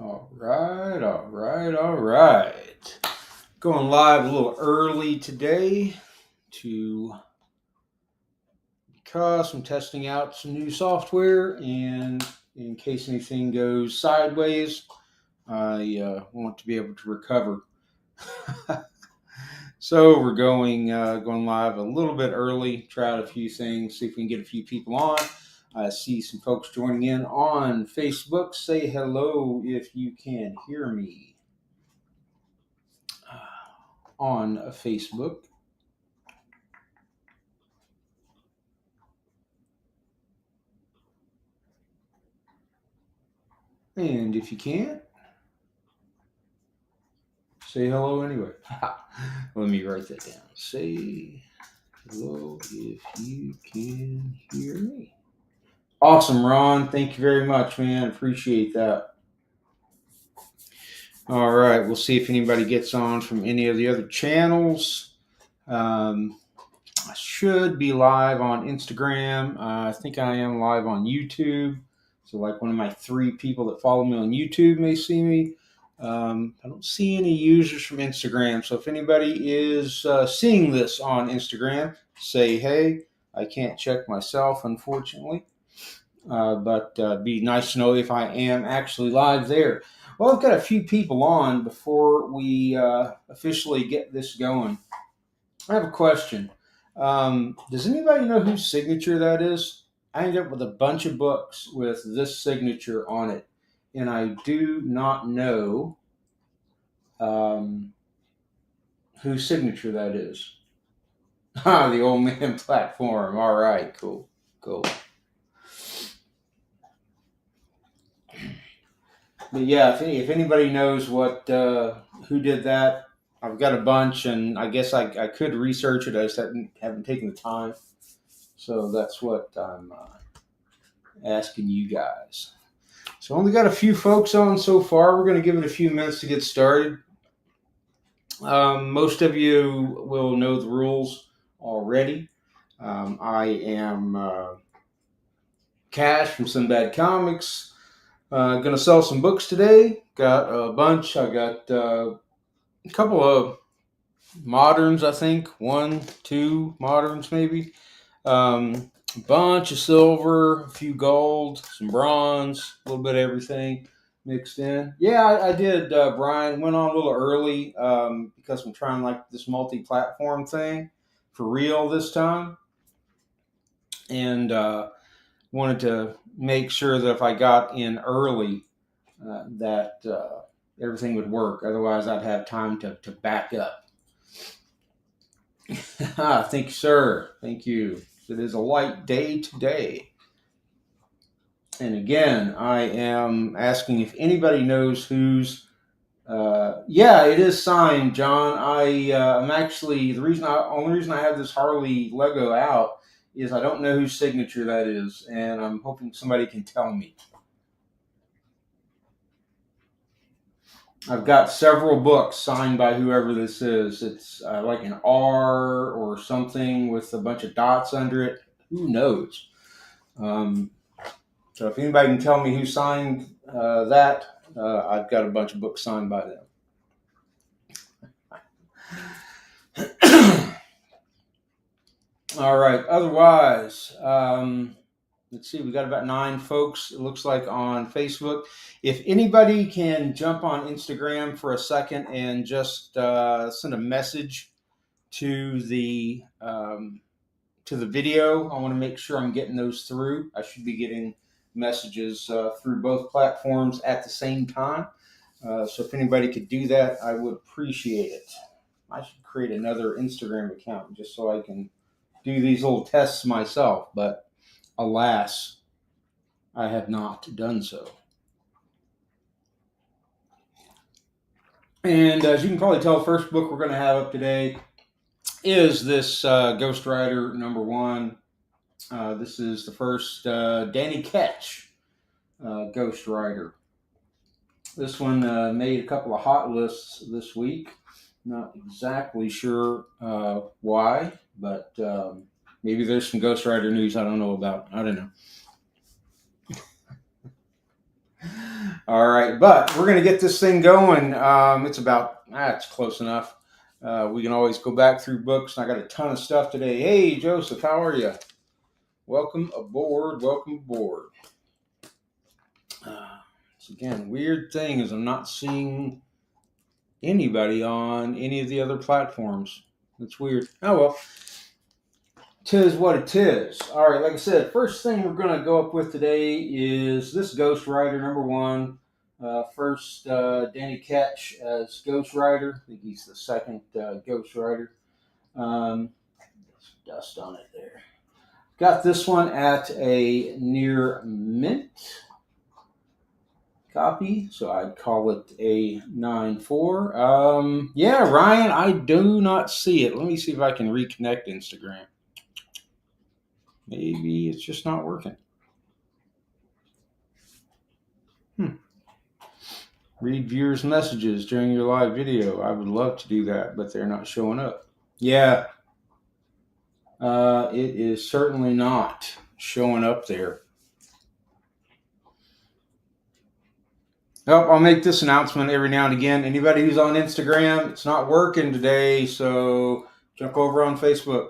All right. Going live a little early today because I'm testing out some new software, and in case anything goes sideways, I want to be able to recover. So we're going live a little bit early, try out a few things, see if we can get a few people on. I see some folks joining in on Facebook. Say hello if you can hear me on Facebook. And if you can't, say hello anyway. Let me write that down. Say hello if you can hear me. Awesome, Ron. Thank you very much, man. Appreciate that. All right. We'll see if anybody gets on from any of the other channels. I should be live on Instagram. I think I am live on YouTube. So, like, one of my 3 people that follow me on YouTube may see me. I don't see any users from Instagram. So if anybody is seeing this on Instagram, say hey. I can't check myself, unfortunately. But it'd be nice to know if I am actually live there. Well, I've got a few people on before we officially get this going. I have a question. Does anybody know whose signature that is? I ended up with a bunch of books with this signature on it, and I do not know whose signature that is. The Old Man Platform. All right, cool. But yeah, if anybody knows who did that, I've got a bunch, and I guess I could research it. I just haven't taken the time. So that's what I'm asking you guys. So only got a few folks on so far. We're going to give it a few minutes to get started. Most of you will know the rules already. I am Cash from Sinbad Comics. Going to sell some books today. Got a bunch. I got a couple of moderns, I think. 1, 2 moderns maybe. A bunch of silver, a few gold, some bronze, a little bit of everything mixed in. Yeah, I did, Brian. Went on a little early because I'm trying like this multi-platform thing for real this time. And wanted to make sure that if I got in early that everything would work. Otherwise, I'd have time to back up. Thank you, sir. Thank you. It is a light day today. And again, I am asking if anybody knows whose. Yeah, it is signed, John. I'm actually only reason I have this Harley Lego out is I don't know whose signature that is, and I'm hoping somebody can tell me. I've got several books signed by whoever this is. It's like an R or something with a bunch of dots under it. Who knows? So if anybody can tell me who signed that, I've got a bunch of books signed by them. All right. Otherwise, let's see. We got about 9 folks, it looks like, on Facebook. If anybody can jump on Instagram for a second and just send a message to the video, I want to make sure I'm getting those through. I should be getting messages through both platforms at the same time. So if anybody could do that, I would appreciate it. I should create another Instagram account just so I can do these little tests myself, but alas, I have not done so. And as you can probably tell, the first book we're going to have up today is this Ghost Rider number 1. This is the first Danny Ketch Ghost Rider. This one made a couple of hot lists this week. Not exactly sure why, but maybe there's some Ghost Rider news I don't know about. I don't know. All right, but we're going to get this thing going. It's close enough. We can always go back through books. And I got a ton of stuff today. Hey, Joseph, how are you? Welcome aboard. Welcome aboard. Again, weird thing is I'm not seeing anybody on any of the other platforms. That's weird. Oh, well. Tis what it is. All right, like I said, first thing we're going to go up with today is this Ghost Rider number 1. First, Danny Ketch as Ghost Rider. I think he's the second Ghost Rider. There's dust on it there. Got this one at a near mint copy, so I'd call it a 9.4. Yeah, Ryan, I do not see it. Let me see if I can reconnect Instagram. Maybe it's just not working. Read viewers' messages during your live video. I would love to do that, but they're not showing up. Yeah. It is certainly not showing up there. Oh, I'll make this announcement every now and again. Anybody who's on Instagram, it's not working today, so jump over on Facebook.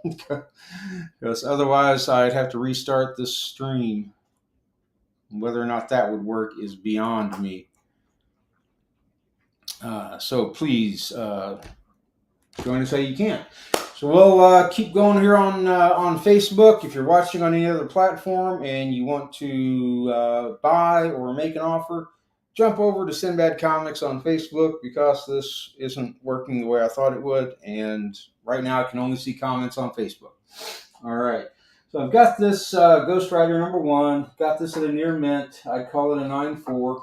Because otherwise I'd have to restart this stream. Whether or not that would work is beyond me. So please join us how you can. So we'll keep going here on Facebook. If you're watching on any other platform and you want to buy or make an offer, jump over to Sinbad Comics on Facebook because this isn't working the way I thought it would. And right now I can only see comments on Facebook. All right. So I've got this Ghost Rider number 1. Got this at a near mint. I call it a 9.4.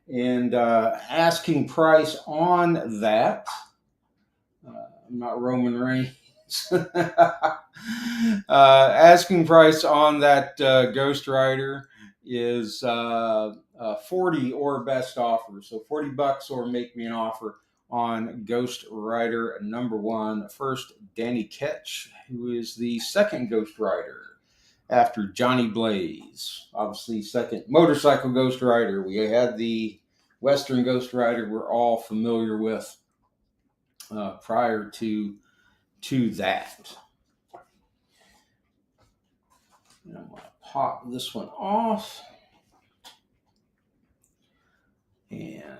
And asking price on that. I'm not Roman Reigns. Asking price on that Ghost Rider is 40 or best offer. So $40 or make me an offer on Ghost Rider number 1. First, Danny Ketch, who is the second Ghost Rider after Johnny Blaze. Obviously, second motorcycle Ghost Rider. We had the Western Ghost Rider we're all familiar with prior to that. And I'm going to pop this one off and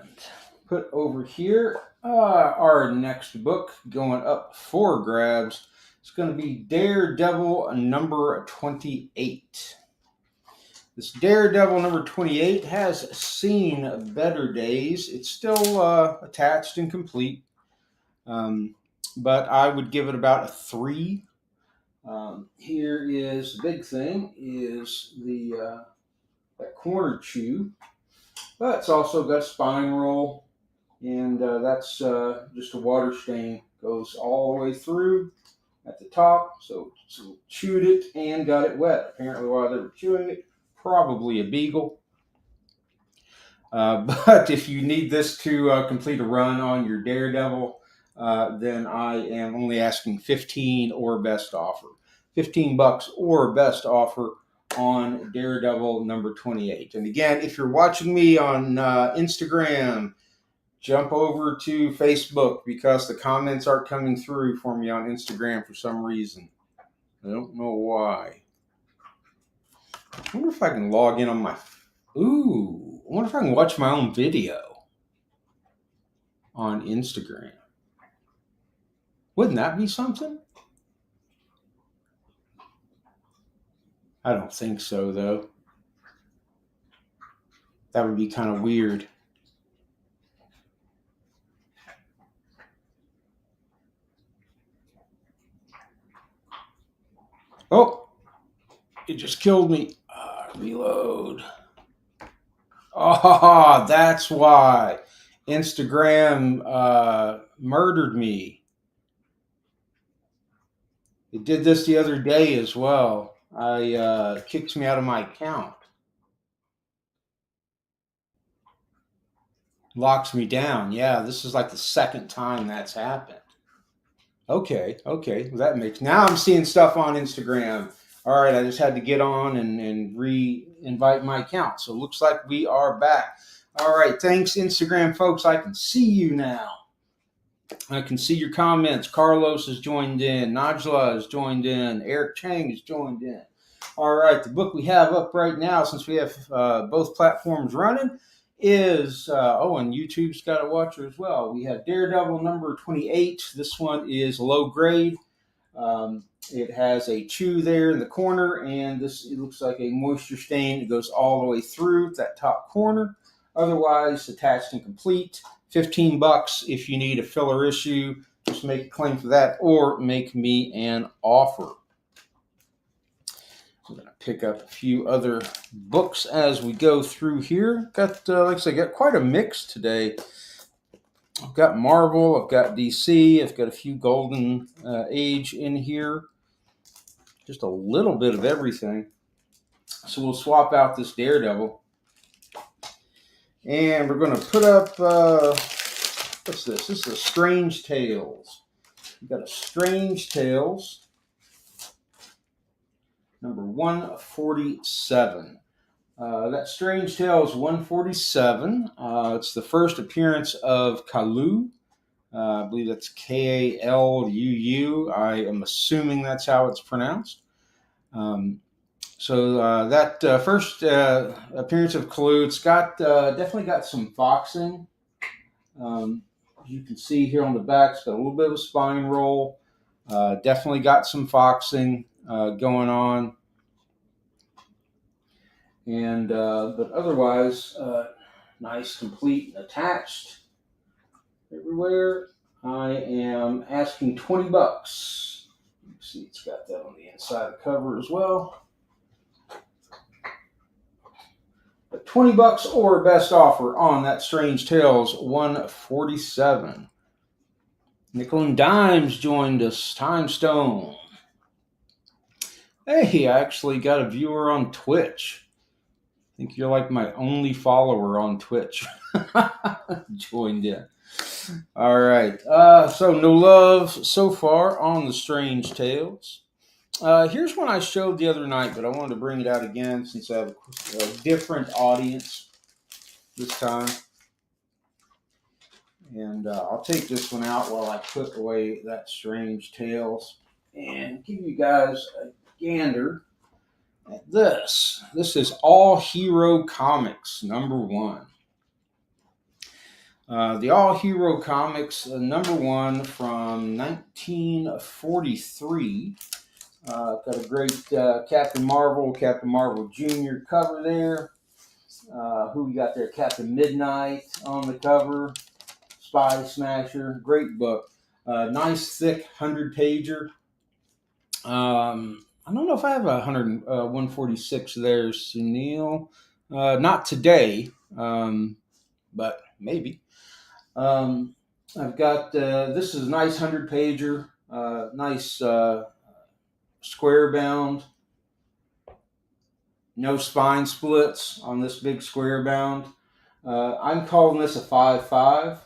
put over here our next book going up for grabs. It's going to be Daredevil number 28. This Daredevil number 28 has seen better days. It's still attached and complete, but I would give it about a 3. Here is the big thing, is the that corner chew, but it's also got a spine roll, and that's just a water stain. Goes all the way through at the top, so chewed it and got it wet. Apparently while they were chewing it, probably a beagle. But if you need this to complete a run on your Daredevil, then I am only asking 15 or best offer. $15 or best offer on Daredevil number 28. And again, if you're watching me on Instagram, jump over to Facebook because the comments aren't coming through for me on Instagram for some reason. I don't know why. I wonder if I can log in on my... I wonder if I can watch my own video on Instagram. Wouldn't that be something? I don't think so, though. That would be kind of weird. Oh, it just killed me. Reload. Oh, that's why Instagram murdered me. It did this the other day as well. Kicked me out of my account. Locks me down. Yeah, this is like the second time that's happened. Okay. That makes... Now I'm seeing stuff on Instagram All right, I just had to get on and re-invite my account. So it looks like we are back. All right, thanks, Instagram folks. I can see you now. I can see your comments. Carlos has joined in. Najla has joined in. Eric Chang has joined in. All right, the book we have up right now, since we have both platforms running, is, and YouTube's got a watcher as well. We have Daredevil number 28. This one is low grade. It has a chew there in the corner, and it looks like a moisture stain that goes all the way through that top corner. Otherwise, attached and complete. $15 if you need a filler issue. Just make a claim for that, or make me an offer. I'm going to pick up a few other books as we go through here. Got, like I said, got quite a mix today. I've got Marvel, I've got DC, I've got a few Golden Age in here. Just a little bit of everything. So we'll swap out this Daredevil. And we're going to put up, what's this? This is a Strange Tales. We've got a Strange Tales, number 147. That Strange Tales 147. It's the first appearance of Kaluu. I believe that's K-A-L-U-U. I am assuming that's how it's pronounced. So that first appearance of Kaluu, it's got definitely got some foxing. You can see here on the back, it's got a little bit of a spine roll. Definitely got some foxing going on. And but otherwise, nice, complete, and attached everywhere. I am asking $20. You can see it's got that on the inside of the cover as well. But $20 or best offer on that Strange Tales 147. Nickel and Dimes joined us. Time Stone. Hey, I actually got a viewer on Twitch. I think you're like my only follower on Twitch. Joined in. All right. So no love so far on the Strange Tales. Here's one I showed the other night, but I wanted to bring it out again since I have a different audience this time. And I'll take this one out while I put away that Strange Tales and give you guys a gander at this. This is All Hero Comics number 1. The All Hero Comics number 1 from 1943. Got a great Captain Marvel Jr. cover there. Who we got there? Captain Midnight on the cover. Spy Smasher. Great book. Nice thick 100-pager. I don't know if I have a 146 there, Sunil. Not today, but maybe. I've got, this is a nice 100-pager, nice square bound. No spine splits on this big square bound. I'm calling this a 5.5.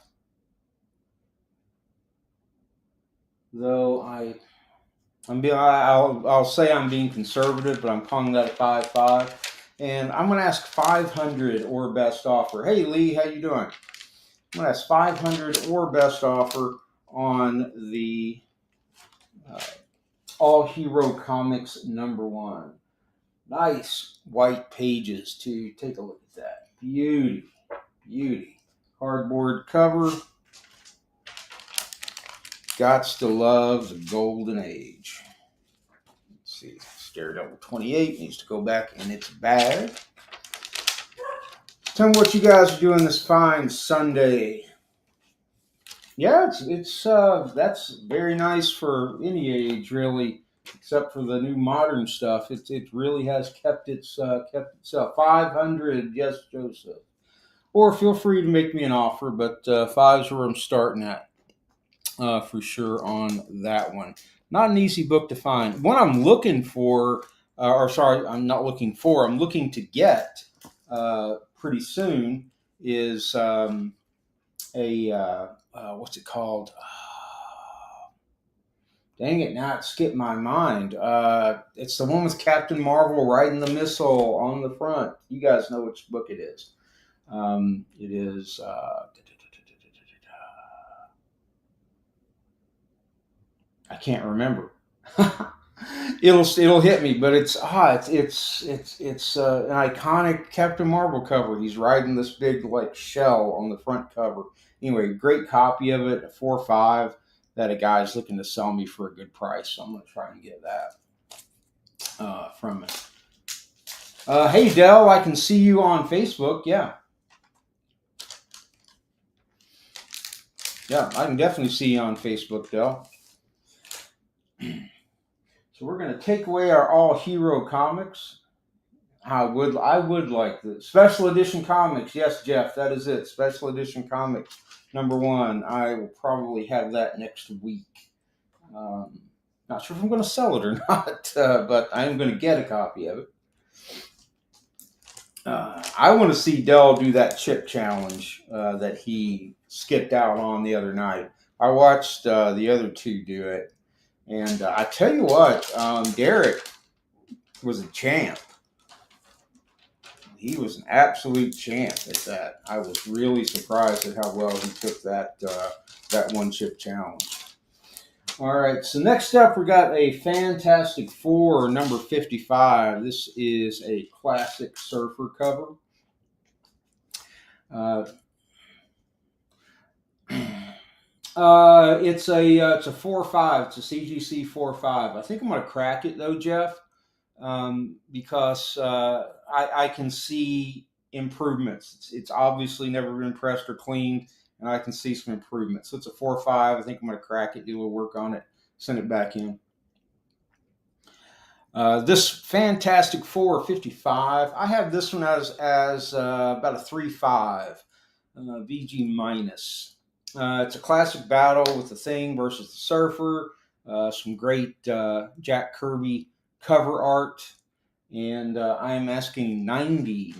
Though I'll say I'm being conservative, but I'm calling that a 5.5. And I'm going to ask 500 or best offer. Hey, Lee, how you doing? I'm going to ask 500 or best offer on the All Hero Comics number 1. Nice white pages, too. Take a look at that. Beauty. Beauty. Cardboard cover. Gots to love the Golden Age. Let's see. Daredevil 28 needs to go back in its bag. Tell me what you guys are doing this fine Sunday. Yeah, it's that's very nice for any age, really, except for the new modern stuff. It really has kept itself. 500, yes, Joseph. Or feel free to make me an offer, but 5 is where I'm starting at for sure on that one. Not an easy book to find. One I'm looking for, I'm not looking for. I'm looking to get pretty soon is what's it called? Dang it, now it skipped my mind. It's the one with Captain Marvel riding the missile on the front. You guys know which book it is. It is. I can't remember. It'll hit me, but it's an iconic Captain Marvel cover. He's riding this big like shell on the front cover. Anyway, great copy of it, a 4.5 that a guy's looking to sell me for a good price. So I'm gonna try and get that from him. Hey Dell, I can see you on Facebook. Yeah, I can definitely see you on Facebook, Dell. So we're going to take away our all hero comics. I would like the special edition comics. Yes, Jeff, that is it. Special edition comics #1. I will probably have that next week. Not sure if I'm going to sell it or not, but I am going to get a copy of it. I want to see Dell do that chip challenge that he skipped out on the other night. I watched the other two do it. And I tell you what, Derek was a champ. He was an absolute champ at that. I was really surprised at how well he took that one chip challenge. All right, so next up we got a Fantastic Four #55. This is a classic Surfer cover. It's a 4.5. It's a CGC 4.5. I think I'm going to crack it though, Jeff, because I can see improvements. It's obviously never been pressed or cleaned, and I can see some improvements. So it's a 4.5. I think I'm going to crack it, do a little work on it, send it back in. This Fantastic Four 55. I have this one as about a 3.5, VG minus. It's a classic battle with the Thing versus the Surfer. Some great Jack Kirby cover art. And I am asking 90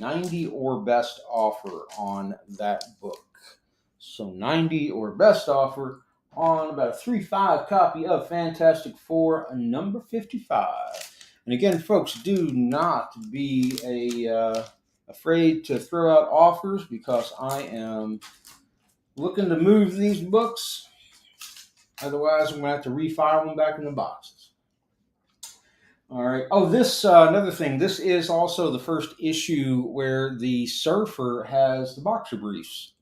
or best offer on that book. So 90 or best offer on about a 3.5 copy of Fantastic Four #55. And again, folks, do not be afraid to throw out offers, because I am looking to move these books. Otherwise, I'm going to have to refile them back in the boxes. All right. Oh, this another thing. This is also the first issue where the Surfer has the boxer briefs.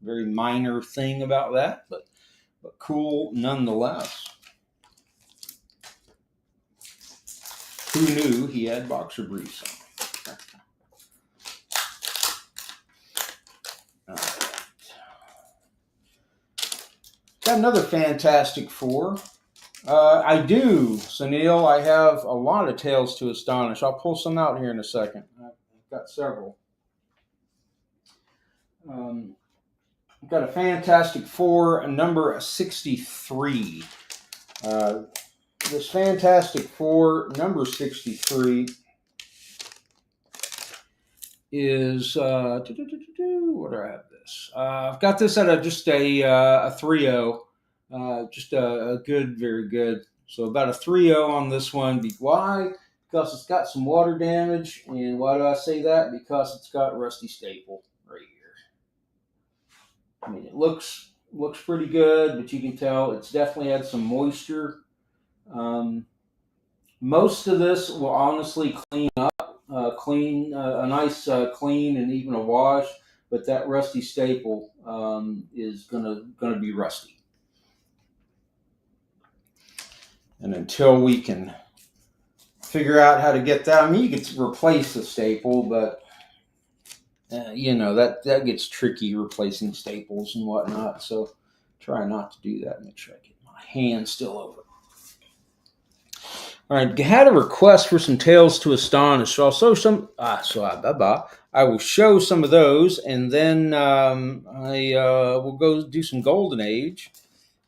Very minor thing about that, but cool nonetheless. Who knew he had boxer briefs on? Got another Fantastic Four. I do, Sunil. I have a lot of Tales to Astonish. I'll pull some out here in a second. I've got several. I've got a Fantastic Four #63. This Fantastic Four #63 is what do I have this? I've got this at just a 3.0, just a good, very good. So about a 3.0 on this one. Why? Because it's got some water damage, and why do I say that? Because it's got rusty staple right here. I mean, it looks pretty good, but you can tell it's definitely had some moisture. Most of this will honestly clean up. A nice clean and even a wash, but that rusty staple is gonna be rusty. And until we can figure out how to get that, I mean, you can replace the staple, but that gets tricky, replacing staples and whatnot. So try not to do that. Make sure I get my hand still over. All right, had a request for some Tales to Astonish, so I'll show some. I will show some of those, and then I will go do some Golden Age,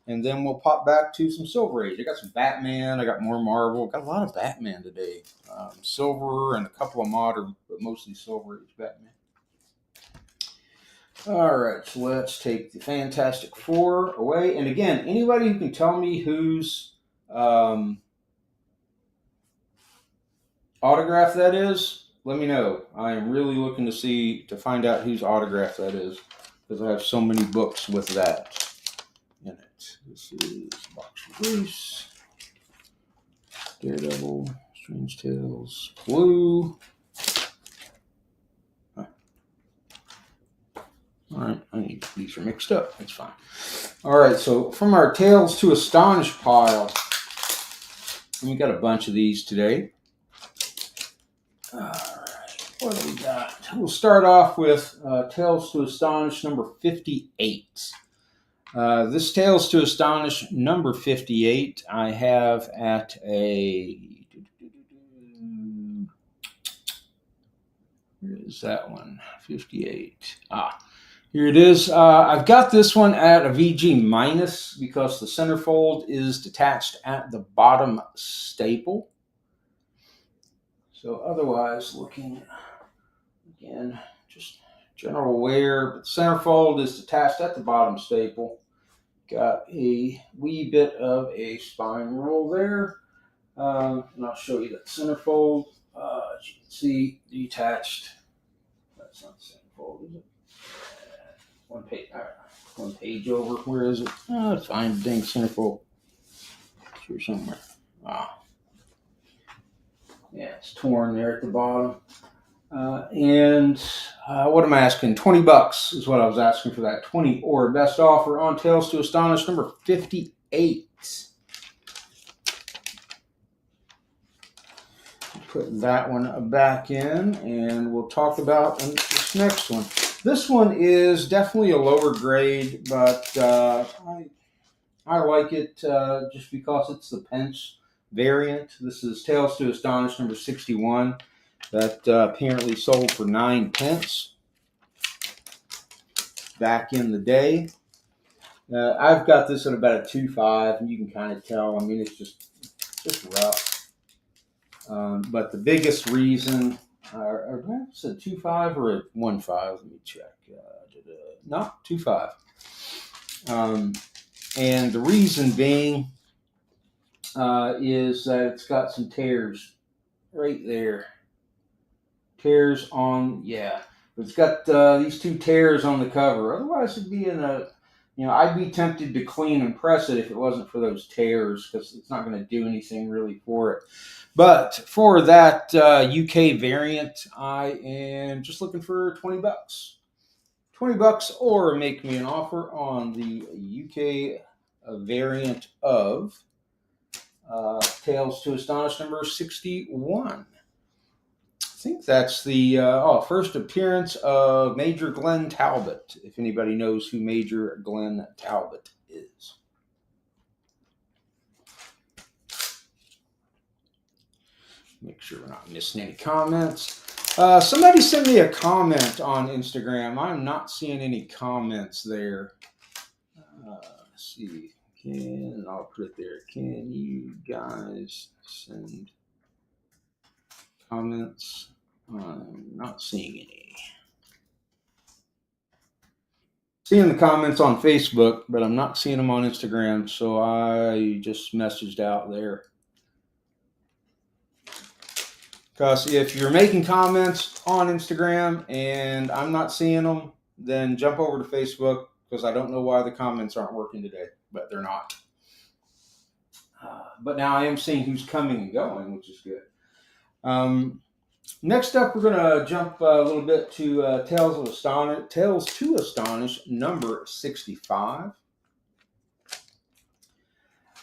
and then we'll pop back to some Silver Age. I got some Batman. I got more Marvel. Got a lot of Batman today. Silver and a couple of modern, but mostly Silver Age Batman. All right, so let's take the Fantastic Four away. And again, anybody who can tell me whose autograph that is, let me know. I am really looking to find out whose autograph that is, because I have so many books with that in it. This is Box Release, Daredevil, Strange Tales, Blue. All right, these are mixed up. That's fine. All right, so from our Tales to Astonish pile, we got a bunch of these today. All right, what do we got? We'll start off with Tales to Astonish number 58. This Tales to Astonish number 58 I have at a... Where is that one? 58. Here it is. I've got this one at a VG minus because the centerfold is detached at the bottom staple. So otherwise, looking again, just general wear, but the centerfold is detached at the bottom staple. Got a wee bit of a spine roll there, and I'll show you that centerfold. As you can see, detached. That's not the centerfold, is it? One page over. Where is it? It's fine. Dang centerfold. It's here somewhere. Yeah, it's torn there at the bottom. And what am I asking? $20 is what I was asking for that. 20 or best offer on Tales to Astonish number 58. Put that one back in, and we'll talk about this next one. This one is definitely a lower grade, but I like it just because it's the pence variant. This is Tales to Astonish number 61 that apparently sold for 9 pence back in the day. I've got this at about a 2.5, and you can kind of tell. I mean, it's just rough. But the biggest reason, is it 2.5 or a 1.5? Let me check. No, 2.5. And the reason being is that it's got some tears right there. Tears on, yeah. It's got these 2 tears on the cover. Otherwise, it'd be in a, I'd be tempted to clean and press it if it wasn't for those tears, because it's not going to do anything really for it. But for that UK variant, I am just looking for $20. $20, or make me an offer on the UK variant of Tales to Astonish number 61. I think that's the first appearance of Major Glenn Talbot, if anybody knows who Major Glenn Talbot is. Make sure we're not missing any comments. Somebody sent me a comment on Instagram. I'm not seeing any comments there. Let's see. I'll put it there. Can you guys send comments? I'm not seeing any. Seeing the comments on Facebook, but I'm not seeing them on Instagram, so I just messaged out there. Because if you're making comments on Instagram and I'm not seeing them, then jump over to Facebook, because I don't know why the comments aren't working today, but they're not. But now I am seeing who's coming and going, which is good. Next up, we're going to jump a little bit to Tales to Astonish number 65.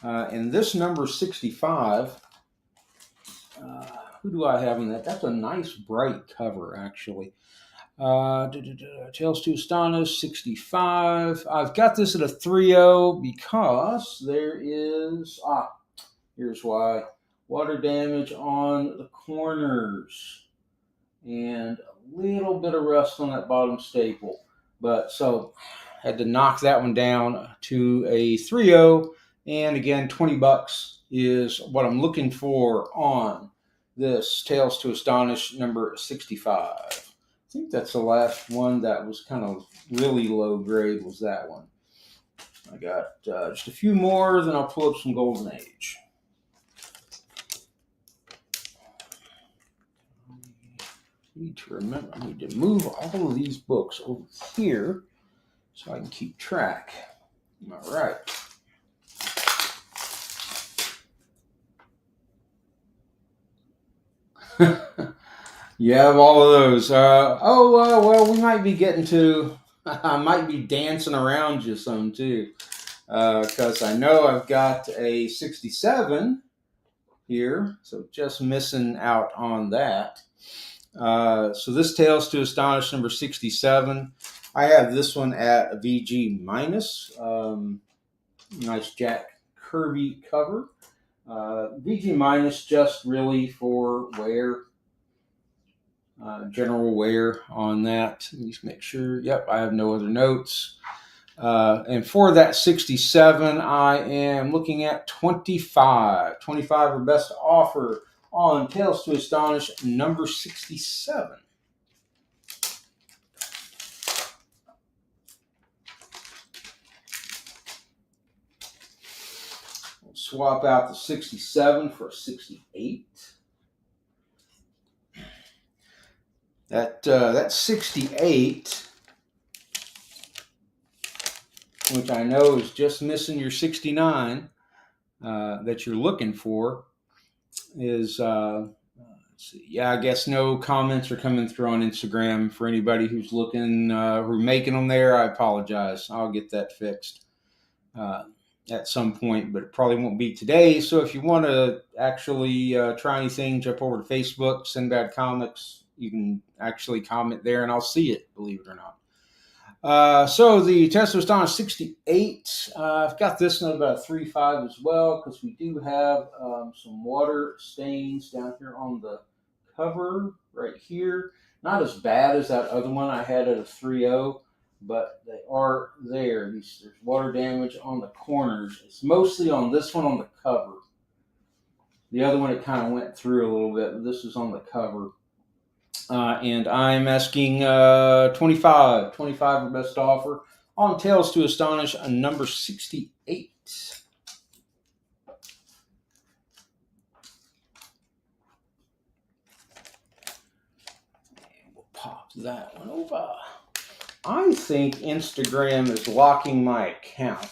And this number 65... who do I have in that? That's a nice bright cover, actually. Tales to Astonish 65. I've got this at a 3.0 because there is, here's why. Water damage on the corners and a little bit of rust on that bottom staple. But so had to knock that one down to a 3.0. And again, $20 is what I'm looking for on this Tales to Astonish number 65. I think that's the last one that was kind of really low grade, was that one. I got just a few more, then I'll pull up some Golden Age. need to remember, I need to move all of these books over here so I can keep track. All right. You have all of those. Well, we might be getting to, I might be dancing around you some too. Because I know I've got a 67 here, so just missing out on that. So this Tales to Astonish number 67. I have this one at a VG minus. Nice Jack Kirby cover. VG minus just really for wear. General wear on that. Let me just make sure. Yep, I have no other notes. And for that 67, I am looking at 25. 25 or best offer on Tales to Astonish number 67. We'll swap out the 67 for a 68. That 68, which I know is just missing your 69 that you're looking for, is, let's see. Yeah, I guess no comments are coming through on Instagram for anybody who's looking, who's making them there. I apologize. I'll get that fixed at some point, but it probably won't be today. So if you want to actually try anything, jump over to Facebook, Sinbad Comics. You can actually comment there, and I'll see it, believe it or not. So the Tales to Astonish 68, I've got this one about a 3.5 as well, because we do have some water stains down here on the cover right here. Not as bad as that other one I had at a 3.0, but they are there. There's water damage on the corners. It's mostly on this one on the cover. The other one, it kind of went through a little bit, but this is on the cover. And I'm asking 25 or best offer on Tales to Astonish number 68. And we'll pop that one over. I think Instagram is locking my account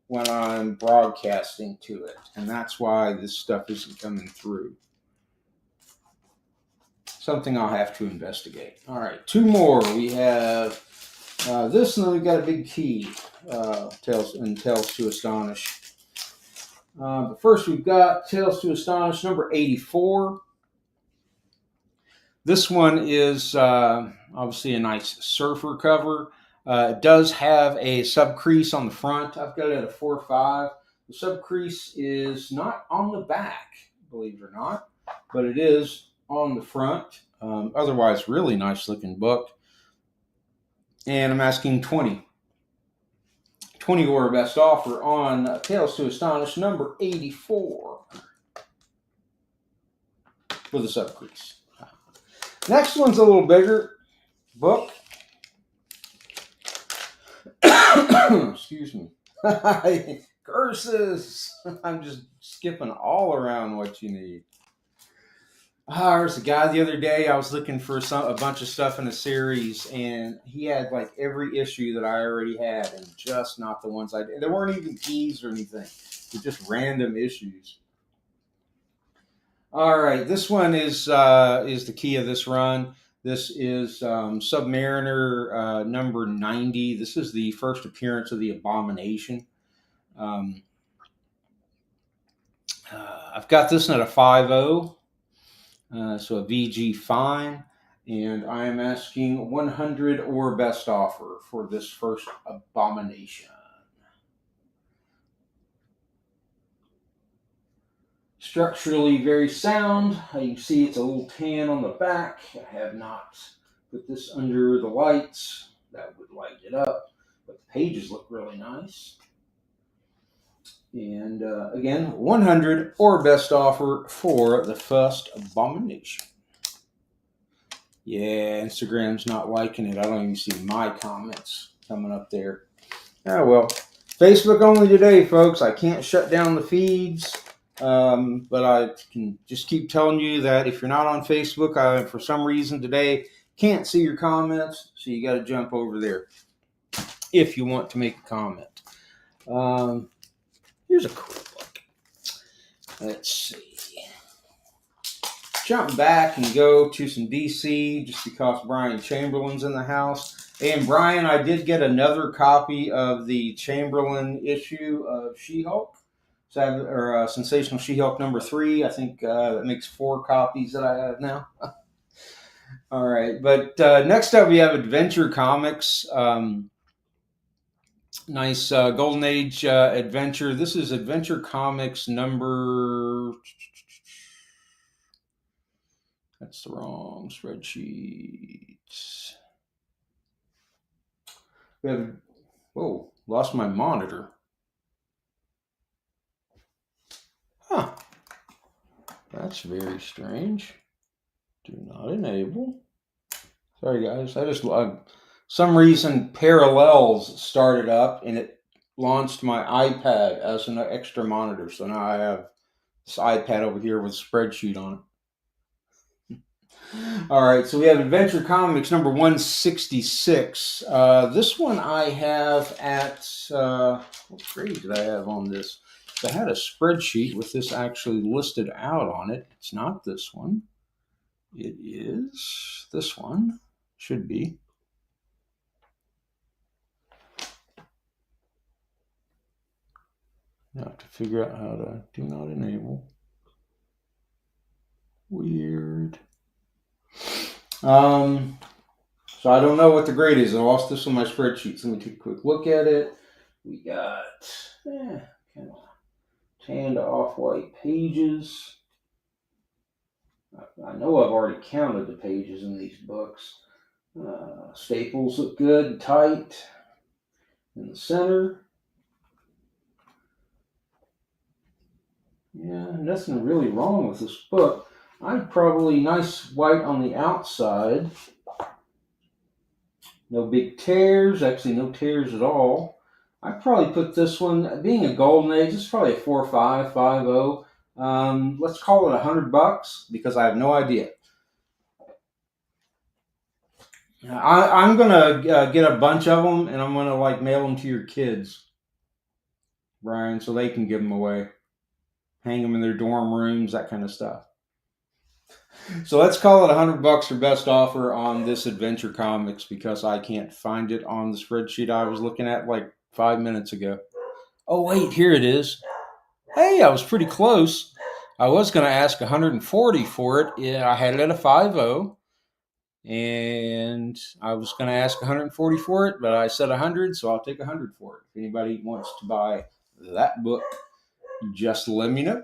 when I'm broadcasting to it, and that's why this stuff isn't coming through. Something I'll have to investigate. All right, two more. We have this, and then we've got a big key, Tales to Astonish. But first, we've got Tales to Astonish number 84. This one is obviously a nice surfer cover. It does have a subcrease on the front. I've got it at a 4.5. The subcrease is not on the back, believe it or not, but it is on the front. Otherwise, really nice looking book. And I'm asking 20 or best offer on Tales to Astonish number 84 for the subcrease. Next one's a little bigger book. Excuse me. Curses. I'm just skipping all around what you need. There's a guy the other day, I was looking for a bunch of stuff in a series, and he had like every issue that I already had, and just not the ones I did. There weren't even keys or anything. They're just random issues. All right, this one is the key of this run. This is Submariner number 90. This is the first appearance of the Abomination. I've got this one at a 5.0. So a VG fine, and I am asking 100 or best offer for this first Abomination. Structurally very sound. You can see it's a little tan on the back. I have not put this under the lights. That would light it up, but the pages look really nice. And again, 100 or best offer for the first Abomination. Yeah, Instagram's not liking it. I don't even see my comments coming up there. Oh, well. Facebook only today, folks. I can't shut down the feeds. But I can just keep telling you that if you're not on Facebook, I, for some reason today, can't see your comments. So you got to jump over there if you want to make a comment. Here's a cool book. Let's see. Jump back and go to some DC just because Brian Chamberlain's in the house. And Brian, I did get another copy of the Chamberlain issue of She-Hulk, or Sensational She-Hulk number 3. I think that makes 4 copies that I have now. All right, but next up we have Adventure Comics. Nice Golden Age adventure. This is Adventure Comics number... That's the wrong spreadsheet. We have... Whoa, lost my monitor. Huh. That's very strange. Do not enable. Sorry, guys. I just... some reason Parallels started up and it launched my iPad as an extra monitor. So now I have this iPad over here with a spreadsheet on it. All right, so we have Adventure Comics number 166. This one I have at, what grade did I have on this? I had a spreadsheet with this actually listed out on it. It's not this one. It is this one. Should be. I have to figure out how to do not enable. Weird. So I don't know what the grade is. I lost this on my spreadsheet. So let me take a quick look at it. We got kind of tan to off-white pages. I know I've already counted the pages in these books. Staples look good and tight in the center. Yeah, nothing really wrong with this book. I'd probably nice white on the outside. No big tears, actually no tears at all. I'd probably put this one, being a Golden Age, it's probably a 4.5, 5.0. Let's call it $100 because I have no idea. I'm gonna get a bunch of them and I'm gonna mail them to your kids, Brian, so they can give them away, hang them in their dorm rooms, that kind of stuff. So let's call it $100 for best offer on this Adventure Comics because I can't find it on the spreadsheet I was looking at 5 minutes ago. Oh wait, here it is. Hey, I was pretty close. I was going to ask $140 for it. Yeah, I had it at a 5.0, and I was going to ask $140 for it, but I said $100, so I'll take $100 for it. If anybody wants to buy that book, just let me know.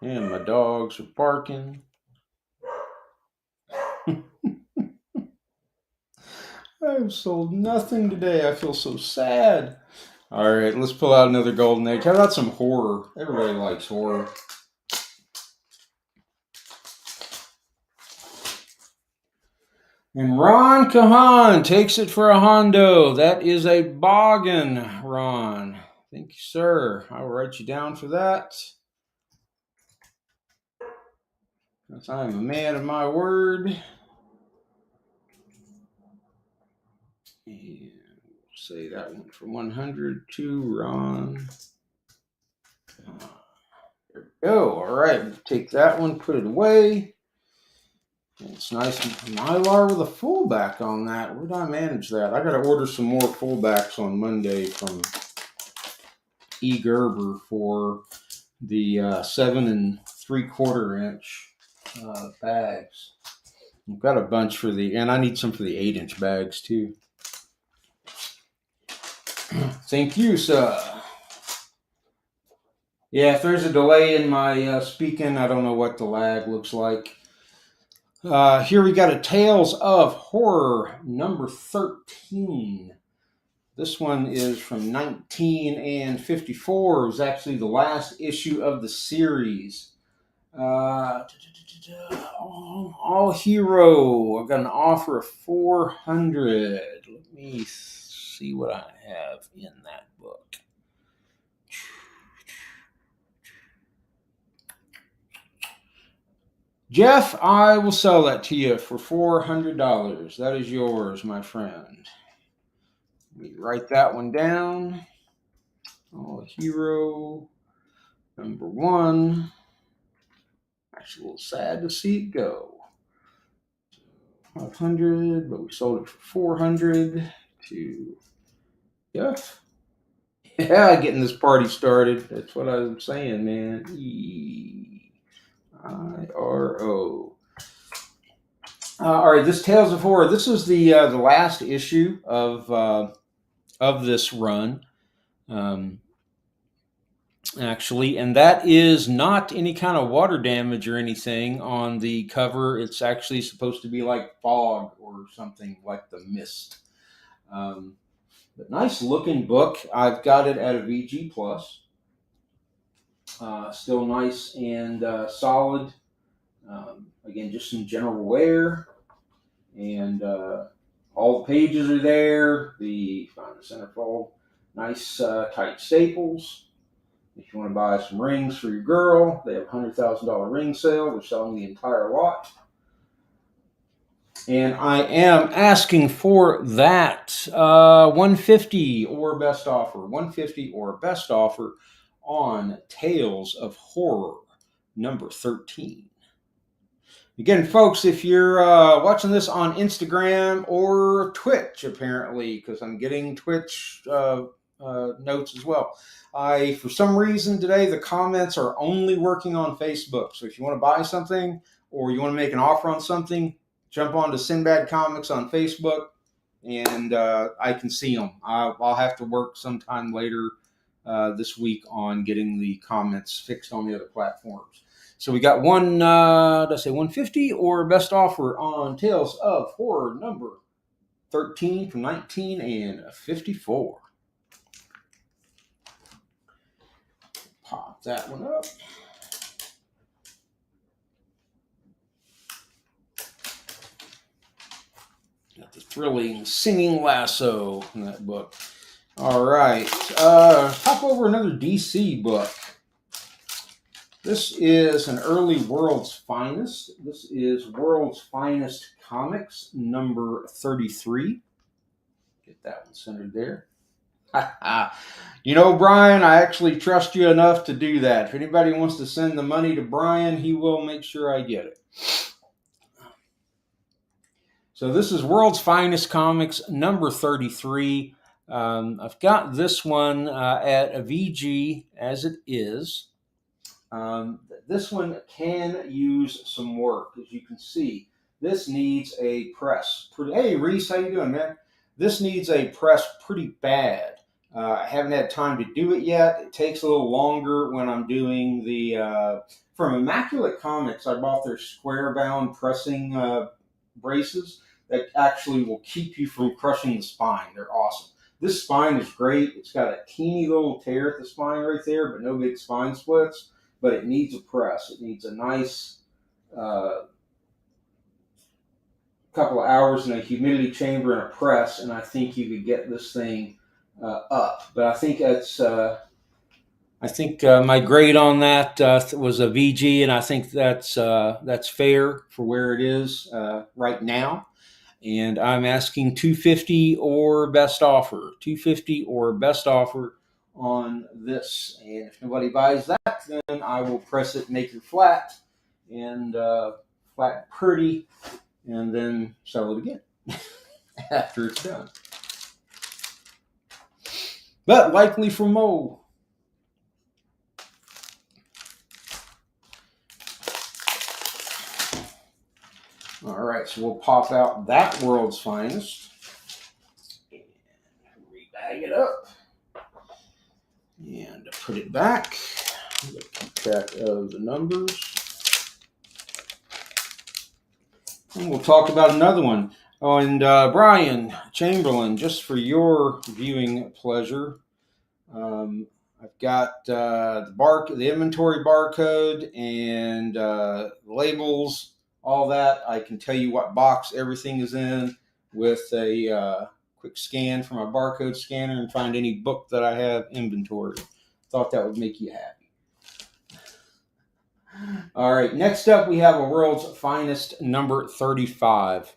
And my dogs are barking. I've sold nothing today. I feel so sad. All right, let's pull out another Golden Age. How about some horror? Everybody likes horror. And Ron Kahan takes it for a Hondo. That is a boggin, Ron. Thank you, sir. I will write you down for that. Because I'm a man of my word. And we'll say that one for 100 to Ron. There we go. All right, we'll take that one, put it away. It's nice Mylar with a fullback on that. Where did I manage that? I got to order some more fullbacks on Monday from E. Gerber for the 7 3/4 inch bags. I've got a bunch for and I need some for the 8-inch bags too. Thank you, sir. Yeah, if there's a delay in my speaking, I don't know what the lag looks like. Here we got a Tales of Horror number 13. This one is from 1954. It was actually the last issue of the series. All Hero. I've got an offer of $400. Let me see what I have in that book. Jeff, I will sell that to you for $400. That is yours, my friend. Let me write that one down. Oh, hero number 1. Actually, a little sad to see it go. 500, but we sold it for 400 to Jeff. Yeah, getting this party started. That's what I'm saying, man. E-I-R-O. All right, this Tales of Horror. This is the last issue of this run, actually, and that is not any kind of water damage or anything on the cover. It's actually supposed to be like fog or something, like the mist. But nice looking book. I've got it at a VG Plus. Still nice and solid. Again, just some general wear, and all the pages are there. The centerfold, nice tight staples. If you want to buy some rings for your girl, they have a $100,000 ring sale. They're selling the entire lot. And I am asking for that $150 or best offer. $150 or best offer on Tales of Horror number 13. Again, folks, if you're watching this on Instagram or Twitch, apparently, because I'm getting Twitch notes as well. For some reason today, the comments are only working on Facebook. So if you want to buy something or you want to make an offer on something, jump on to Sinbad Comics on Facebook, and I can see them. I'll have to work sometime later this week on getting the comments fixed on the other platforms. So we got one, did I say 150 or best offer on Tales of Horror number 13 from 1954. Pop that one up. Got the thrilling Singing Lasso in that book. All right. Pop over another DC book. This is an early World's Finest. This is World's Finest Comics number 33. Get that one centered there. You know, Brian, I actually trust you enough to do that. If anybody wants to send the money to Brian, he will make sure I get it. So this is World's Finest Comics number 33. I've got this one at a VG as it is. This one can use some work, as you can see. This needs a press. Hey, Reese, how you doing, man? This needs a press pretty bad. I haven't had time to do it yet. It takes a little longer when I'm doing the... from Immaculate Comics, I bought their square-bound pressing braces that actually will keep you from crushing the spine. They're awesome. This spine is great. It's got a teeny little tear at the spine right there, but no big spine splits. But it needs a press. It needs a nice couple of hours in a humidity chamber and a press, and I think you could get this thing up. But I think that's my grade on that was a VG, and I think that's fair for where it is right now. And I'm asking $250 or best offer. $250 or best offer on this. And if nobody buys that, then I will press it, make it flat, and flat pretty, and then sell it again after it's done. But likely for Mo. All right, so we'll pop out that World's Finest and rebag it up and put it back. Keep track of the numbers. And we'll talk about another one. Oh, and Brian Chamberlain, just for your viewing pleasure, I've got the inventory barcode and labels, all that. I can tell you what box everything is in with a quick scan for my barcode scanner and find any book that I have inventory. Thought that would make you happy. All right, next up we have A World's Finest number 35.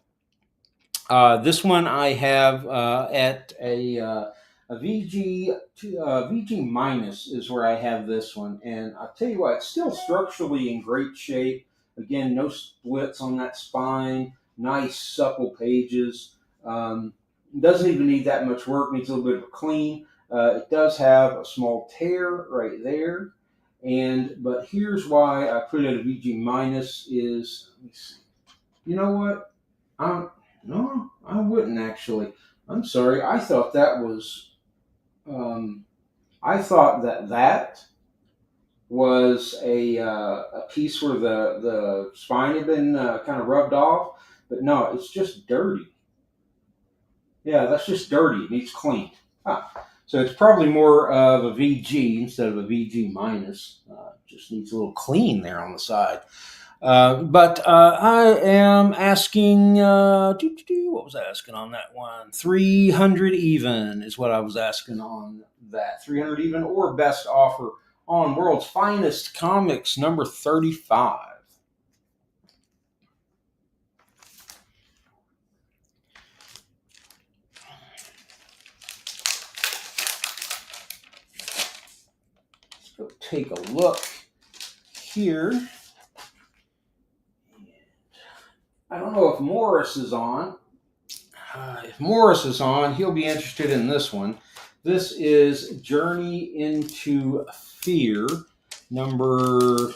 This one I have at a VG minus is where I have this one, and I'll tell you what, it's still structurally in great shape. Again, no splits on that spine, nice supple pages. Doesn't even need that much work, needs a little bit of a clean. It does have a small tear right there, but here's why I put it at a VG minus is, let me see. You know what? No, I wouldn't actually. I'm sorry. I thought that was. I thought that was a piece where the spine had been kind of rubbed off, but no, it's just dirty. Yeah, that's just dirty. It needs cleaned. So it's probably more of a VG instead of a VG minus. Just needs a little clean there on the side. But I am asking, what was I asking on that one? 300 even is what I was asking on that. 300 even or best offer on World's Finest Comics number 35. Let's go take a look here. I don't know if Morris is on. If Morris is on, he'll be interested in this one. This is Journey into Fear, number...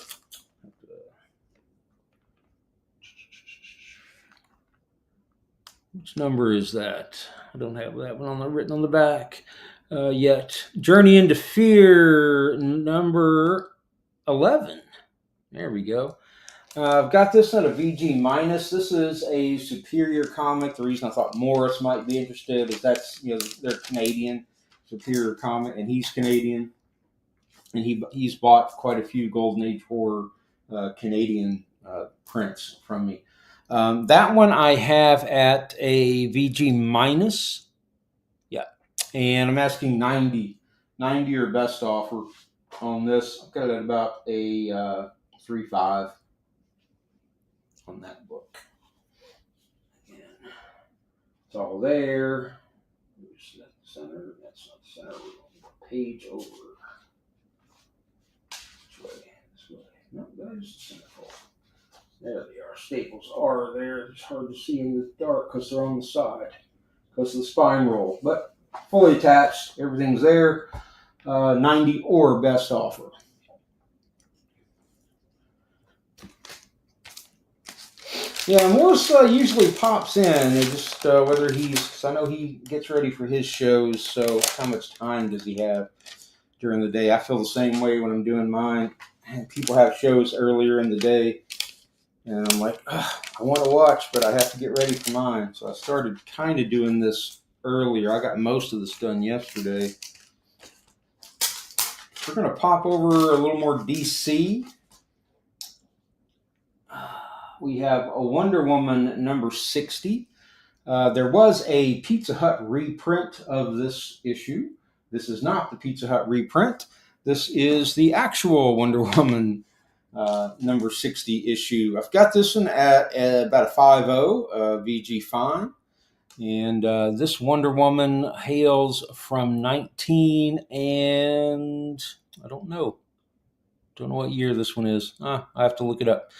Which number is that? I don't have that one written on the back yet. Journey into Fear, number 11. There we go. I've got this at a VG minus. This is a Superior comic. The reason I thought Morris might be interested is that's, they're Canadian, Superior comic, and he's Canadian, and he's bought quite a few Golden Age horror Canadian prints from me. That one I have at a VG minus. Yeah, and I'm asking 90 or best offer on this. I've got it at about a 3.5. On that book. Again, it's all there. There's that center. That's not the center. Page over. This way. No, that is the center fold. There they are. Staples are there. It's hard to see in the dark because they're on the side because of the spine roll. But fully attached. Everything's there. 90 or best offer. Yeah, Morris usually pops in. Just whether cause I know he gets ready for his shows. So how much time does he have during the day? I feel the same way when I'm doing mine. And people have shows earlier in the day, and I'm like, I want to watch, but I have to get ready for mine. So I started kind of doing this earlier. I got most of this done yesterday. We're gonna pop over a little more DC. We have a Wonder Woman number 60. There was a Pizza Hut reprint of this issue. This is not the Pizza Hut reprint. This is the actual Wonder Woman number 60 issue. I've got this one at about a 5.0 VG fine. And this Wonder Woman hails from 19 and I don't know. Don't know what year this one is. I have to look it up.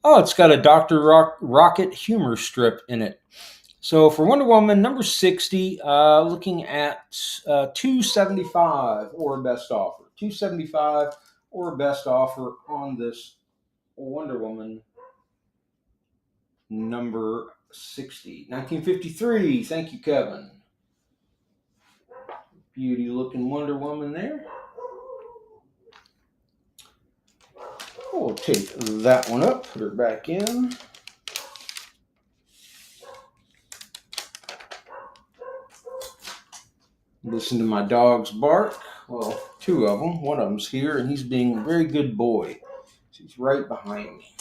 Oh, it's got a Dr. Rocket humor strip in it. So for Wonder Woman number 60, looking at $275 or best offer. $275 or best offer on this Wonder Woman number 60. 1953. Thank you, Kevin. Beauty looking Wonder Woman there. We'll take that one up, put her back in. Listen to my dogs bark. Well, two of them. One of them's here, and he's being a very good boy. He's right behind me.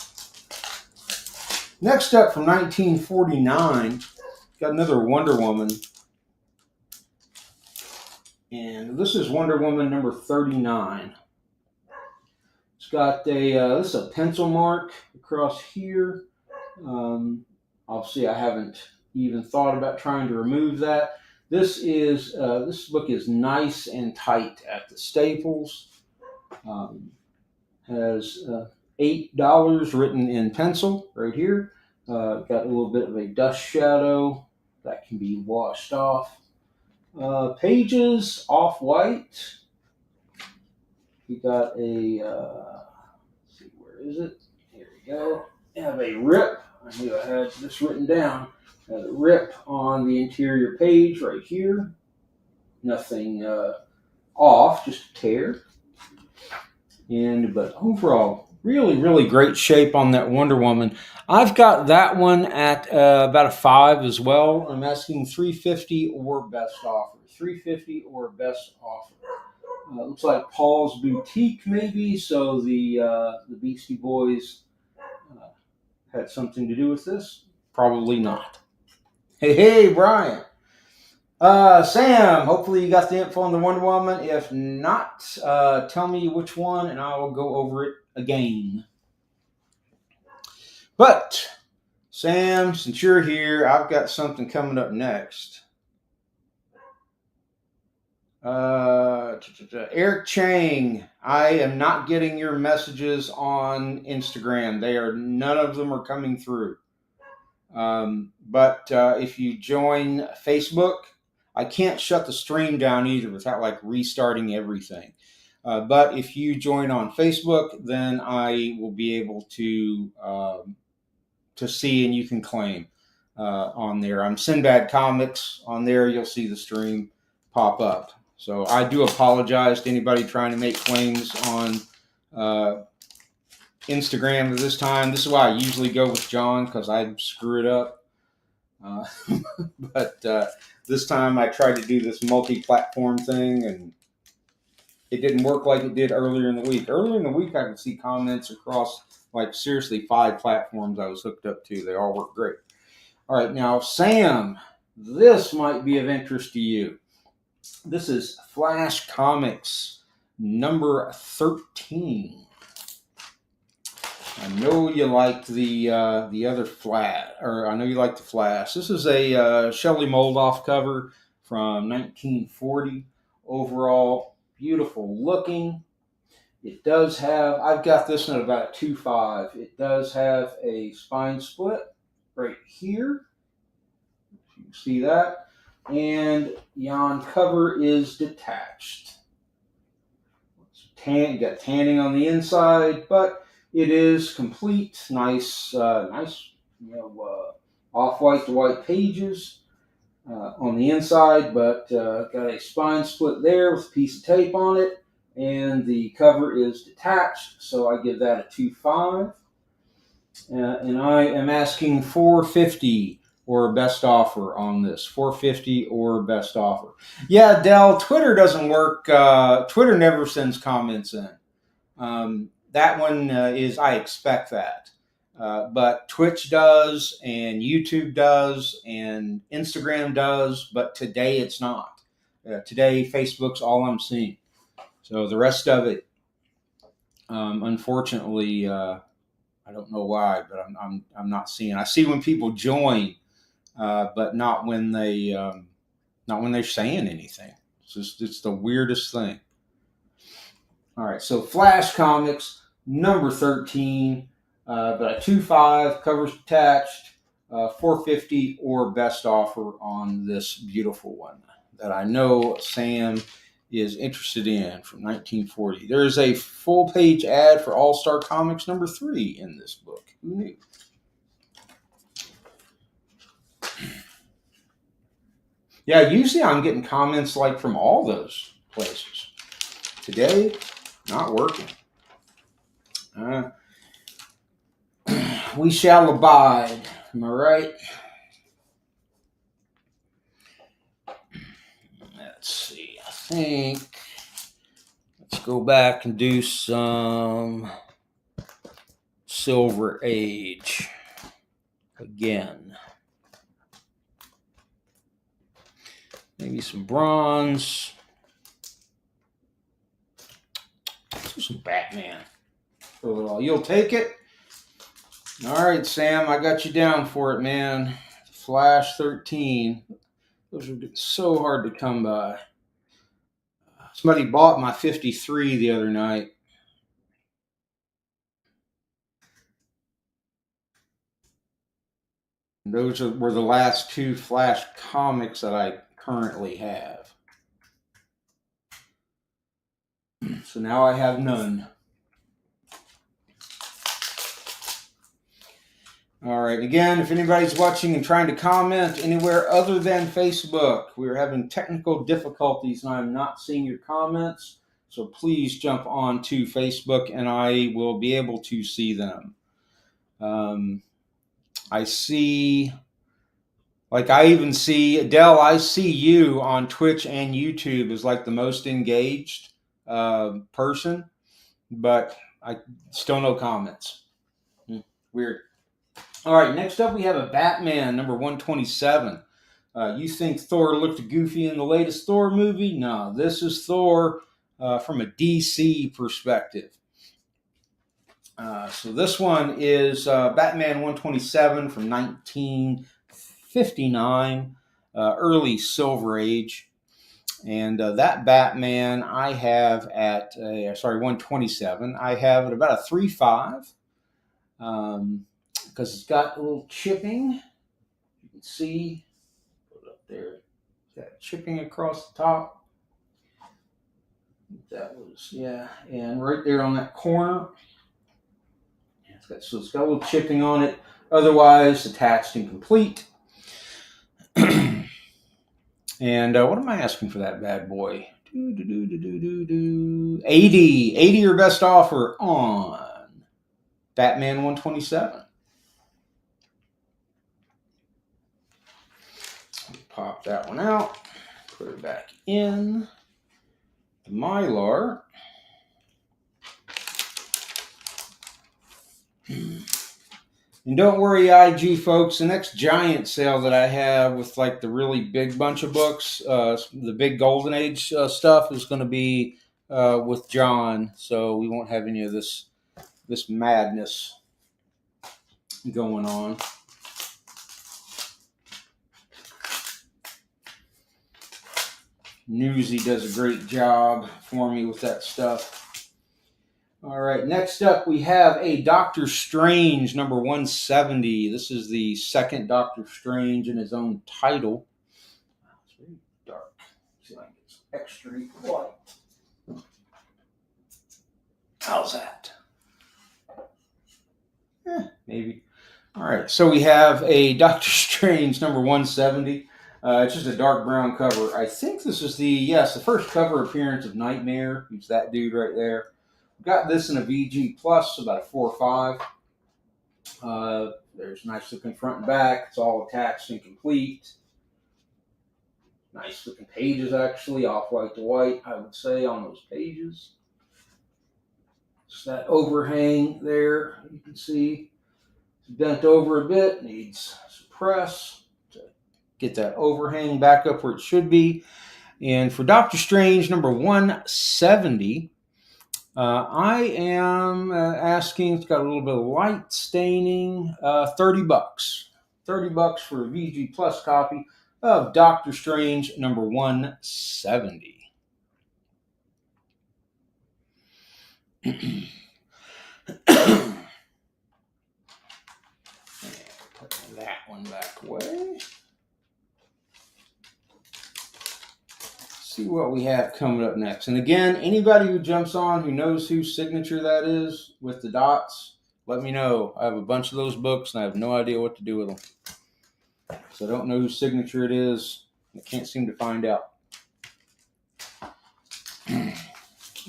Next up from 1949, got another Wonder Woman. And this is Wonder Woman number 39. It's got this is a pencil mark across here. Obviously, I haven't even thought about trying to remove that. This book is nice and tight at the staples. Has $8 written in pencil right here. Got a little bit of a dust shadow that can be washed off. Pages off-white. We got a, let's see, where is it? Here we go. We have a rip. I knew I had this written down. A rip on the interior page right here. Nothing off, just a tear. But overall, really great shape on that Wonder Woman. I've got that one at about a 5 as well. I'm asking $3.50 or best offer. $3.50 or best offer. Looks like Paul's Boutique, maybe. So the Beastie Boys had something to do with this. Probably not. Hey, Brian. Sam, hopefully you got the info on the Wonder Woman. If not, tell me which one and I will go over it again. But, Sam, since you're here, I've got something coming up next. Eric Chang, I am not getting your messages on Instagram. None of them are coming through. But if you join Facebook, I can't shut the stream down either without like restarting everything. But if you join on Facebook, then I will be able to see and you can claim on there. I'm Sinbad Comics on there. You'll see the stream pop up. So I do apologize to anybody trying to make claims on Instagram at this time. This is why I usually go with John because I screw it up. But this time I tried to do this multi-platform thing and it didn't work like it did earlier in the week. Earlier in the week, I could see comments across like seriously 5 platforms I was hooked up to. They all work great. All right, now Sam, this might be of interest to you. This is Flash Comics number 13. I know you liked the other Flash, or I know you liked the Flash. This is a Shelley Moldoff cover from 1940. Overall, beautiful looking. It does have, I've got this one at about 2.5. It does have a spine split right here. You can see that. And yon cover is detached. You got tanning on the inside, but it is complete. Nice, off-white to white pages on the inside, but got a spine split there with a piece of tape on it, and the cover is detached, so I give that a 2.5. And I am asking $4.50 or best offer on this. $4.50 or best offer. Yeah, Dell, Twitter doesn't work. Twitter never sends comments in. That one is, I expect that. But Twitch does, and YouTube does, and Instagram does, but today it's not. Today, Facebook's all I'm seeing. So the rest of it, unfortunately, I don't know why, but I'm not seeing. I see when people join, but not when they're saying anything. It's the weirdest thing. All right, so Flash Comics number 13, but a 2.5, covers attached, $4.50 or best offer on this beautiful one that I know Sam is interested in from 1940. There is a full page ad for All Star Comics number 3 in this book. Who knew? Yeah, usually I'm getting comments like from all those places. Today, not working. We shall abide. Am I right? Let's see. I think let's go back and do some Silver Age again. Maybe some bronze. some Batman for a little. You'll take it? All right, Sam, I got you down for it, man. Flash 13. Those are so hard to come by. Somebody bought my 53 the other night. Those were the last two Flash comics that I currently have. So now I have none. All right. Again, if anybody's watching and trying to comment anywhere other than Facebook, we're having technical difficulties and I'm not seeing your comments. So please jump on to Facebook and I will be able to see them. I see, like I even see, Adele, I see you on Twitch and YouTube as like the most engaged person, but I still no comments. Weird. All right, next up we have a Batman, number 127. You think Thor looked goofy in the latest Thor movie? No, this is Thor from a DC perspective. So this one is Batman 127 from 1959, early Silver Age. And that Batman I have at, 127. I have at about a 3.5. Because it's got a little chipping. You can see, put it up there. It's got chipping across the top. That was, yeah, and right there on that corner. It's got a little chipping on it. Otherwise, attached and complete. And what am I asking for that bad boy? 80 or best offer on Batman 127. Pop that one out, put it back in the Mylar. And don't worry, IG folks, the next giant sale that I have with like the really big bunch of books, the big Golden Age stuff is going to be with John. So we won't have any of this madness going on. Newsy does a great job for me with that stuff. All right, next up we have a Doctor Strange, number 170. This is the second Doctor Strange in his own title. It's very dark. See if I can get some extra light. How's that? Maybe. All right, so we have a Doctor Strange, number 170. It's just a dark brown cover. I think this is the first cover appearance of Nightmare. It's that dude right there. Got this in a VG Plus, about a 4 or 5. There's nice looking front and back. It's all attached and complete. Nice looking pages, actually, off-white to white, I would say, on those pages. Just that overhang there, you can see. It's bent over a bit, needs some press to get that overhang back up where it should be. And for Doctor Strange, number 170, I am asking, it's got a little bit of light staining, $30. $30 for a VG Plus copy of Doctor Strange number 170. Put that one back away. See what we have coming up next. And again, anybody who jumps on who knows whose signature that is with the dots, let me know. I have a bunch of those books and I have no idea what to do with them. So I don't know whose signature it is. I can't seem to find out.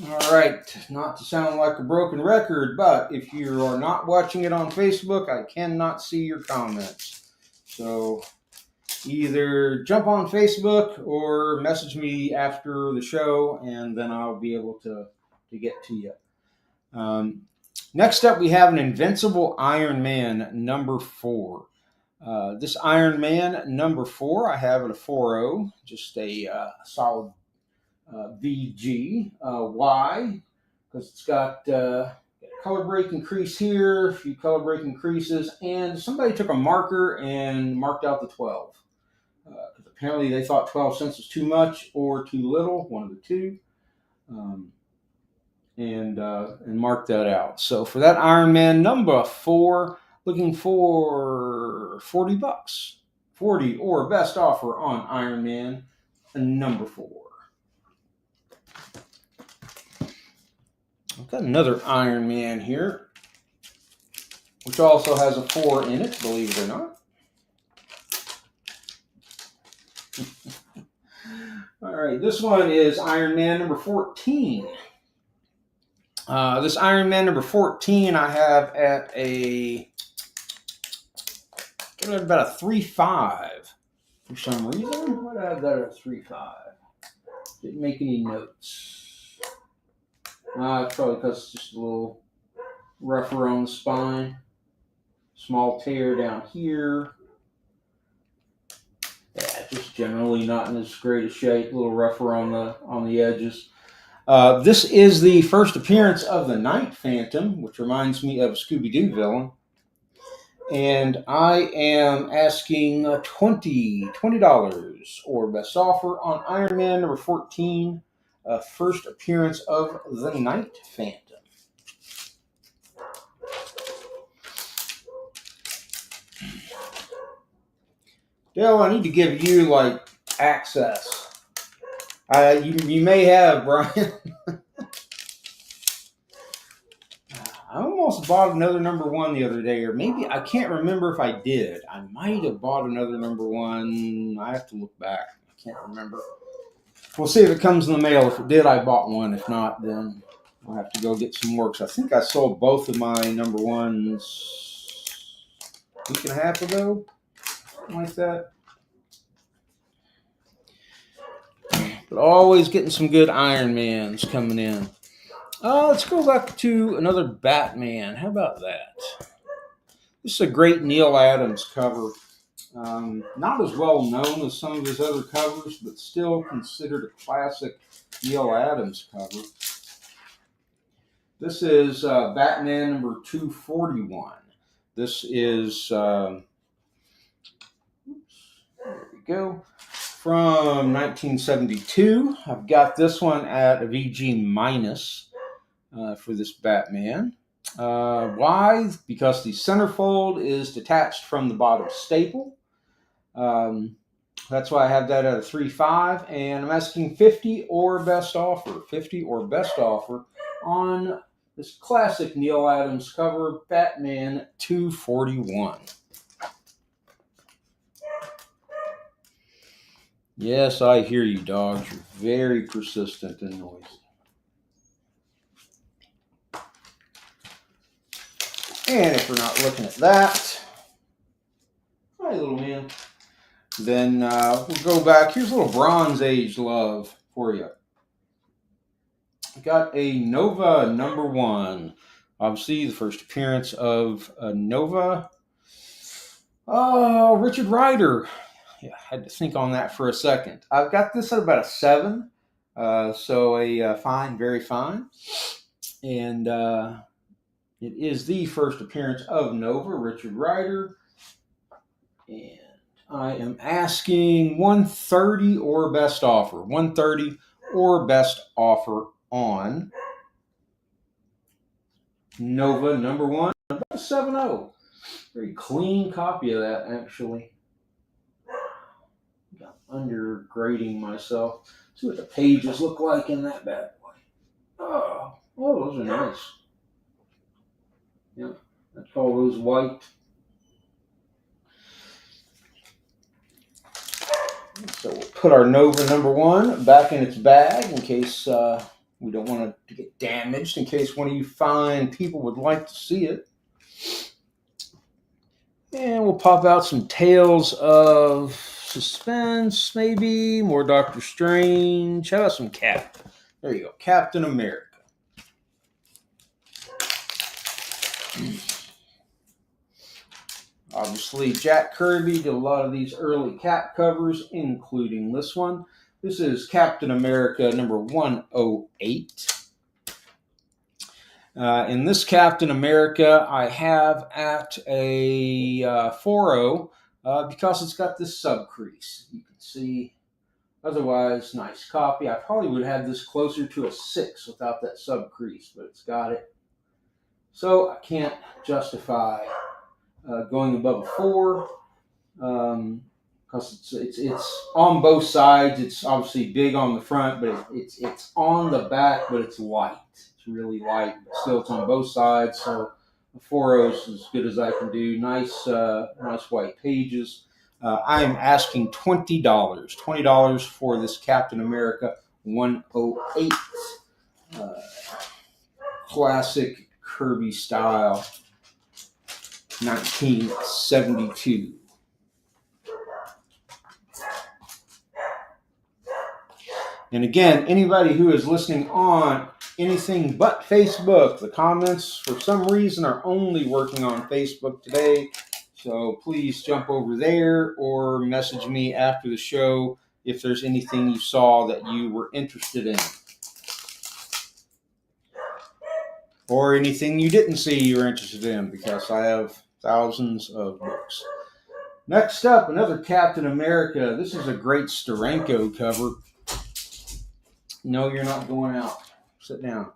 All right, not to sound like a broken record, but if you are not watching it on Facebook, I cannot see your comments. So either jump on Facebook or message me after the show, and then I'll be able to get to you. Next up, we have an Invincible Iron Man number 4. This Iron Man number 4, I have it a 4.0, just a solid VG. Why? because it's got color break increase here, a few color break increases, and somebody took a marker and marked out the 12. Because apparently they thought 12 cents was too much or too little, one of the two, and marked that out. So for that Iron Man number 4, looking for $40. 40 or best offer on Iron Man number 4. I've got another Iron Man here, which also has a 4 in it, believe it or not. All right, this one is Iron Man number 14. This Iron Man number 14 I have at about a 3.5 for some reason. Why did I have that at a 3.5? Didn't make any notes. It's probably because it's just a little rougher on the spine. Small tear down here. Yeah, just generally not in as great a shape. A little rougher on the edges. This is the first appearance of the Night Phantom, which reminds me of a Scooby-Doo villain. And I am asking $20 or best offer on Iron Man number 14, first appearance of the Night Phantom. Dale, I need to give you access. You may have, Brian. I almost bought another number 1 the other day, or maybe I can't remember if I did. I might have bought another number 1. I have to look back. I can't remember. We'll see if it comes in the mail. If it did, I bought one. If not, then I'll have to go get some more. Because I think I sold both of my number 1s a week and a half ago, something like that. But always getting some good Iron Mans coming in. Let's go back to another Batman. How about that? This is a great Neil Adams cover. Not as well known as some of his other covers, but still considered a classic Neil Adams cover. This is Batman number 241. This is, there we go, from 1972. I've got this one at a VG minus. For this Batman. Why? Because the centerfold is detached from the bottom staple. That's why I have that at a 3.5, and I'm asking 50 or best offer. 50 or best offer on this classic Neil Adams cover, Batman 241. Yes, I hear you, dogs. You're very persistent and noisy. And if we're not looking at that, hi little man, then we'll go back. Here's a little Bronze Age love for you. I got a Nova number 1. Obviously, the first appearance of Nova. Oh, Richard Rider. Yeah, I had to think on that for a second. I've got this at about a 7. So a fine, very fine. And it is the first appearance of Nova, Richard Rider. And I am asking 130 or best offer. 130 or best offer on Nova number 1. About a 7.0. Very clean copy of that, actually. I'm undergrading myself. See what the pages look like in that bad boy. Oh, those are nice. Yeah, I call those white. So we'll put our Nova number 1 back in its bag in case we don't want it to get damaged, in case one of you fine people would like to see it. And we'll pop out some Tales of Suspense, maybe. More Doctor Strange. How about some Cap? There you go. Captain America. Obviously, Jack Kirby did a lot of these early Cap covers, including this one. This is Captain America number 108. In this Captain America, I have at a 4.0 because it's got this subcrease. You can see, otherwise, nice copy. I probably would have this closer to a 6 without that subcrease, but it's got it. So I can't justify going above a 4 because it's on both sides. It's obviously big on the front, but it's on the back, but it's light. It's really light, but still it's on both sides. So the 4.0 is as good as I can do. Nice white pages. I am asking $20 for this Captain America 108 classic Kirby style 1972. And again, anybody who is listening on anything but Facebook, the comments for some reason are only working on Facebook today. So please jump over there or message me after the show if there's anything you saw that you were interested in. Or anything you didn't see you were interested in, because I have thousands of books. Next up, another Captain America. This is a great Steranko cover. No, you're not going out. Sit down.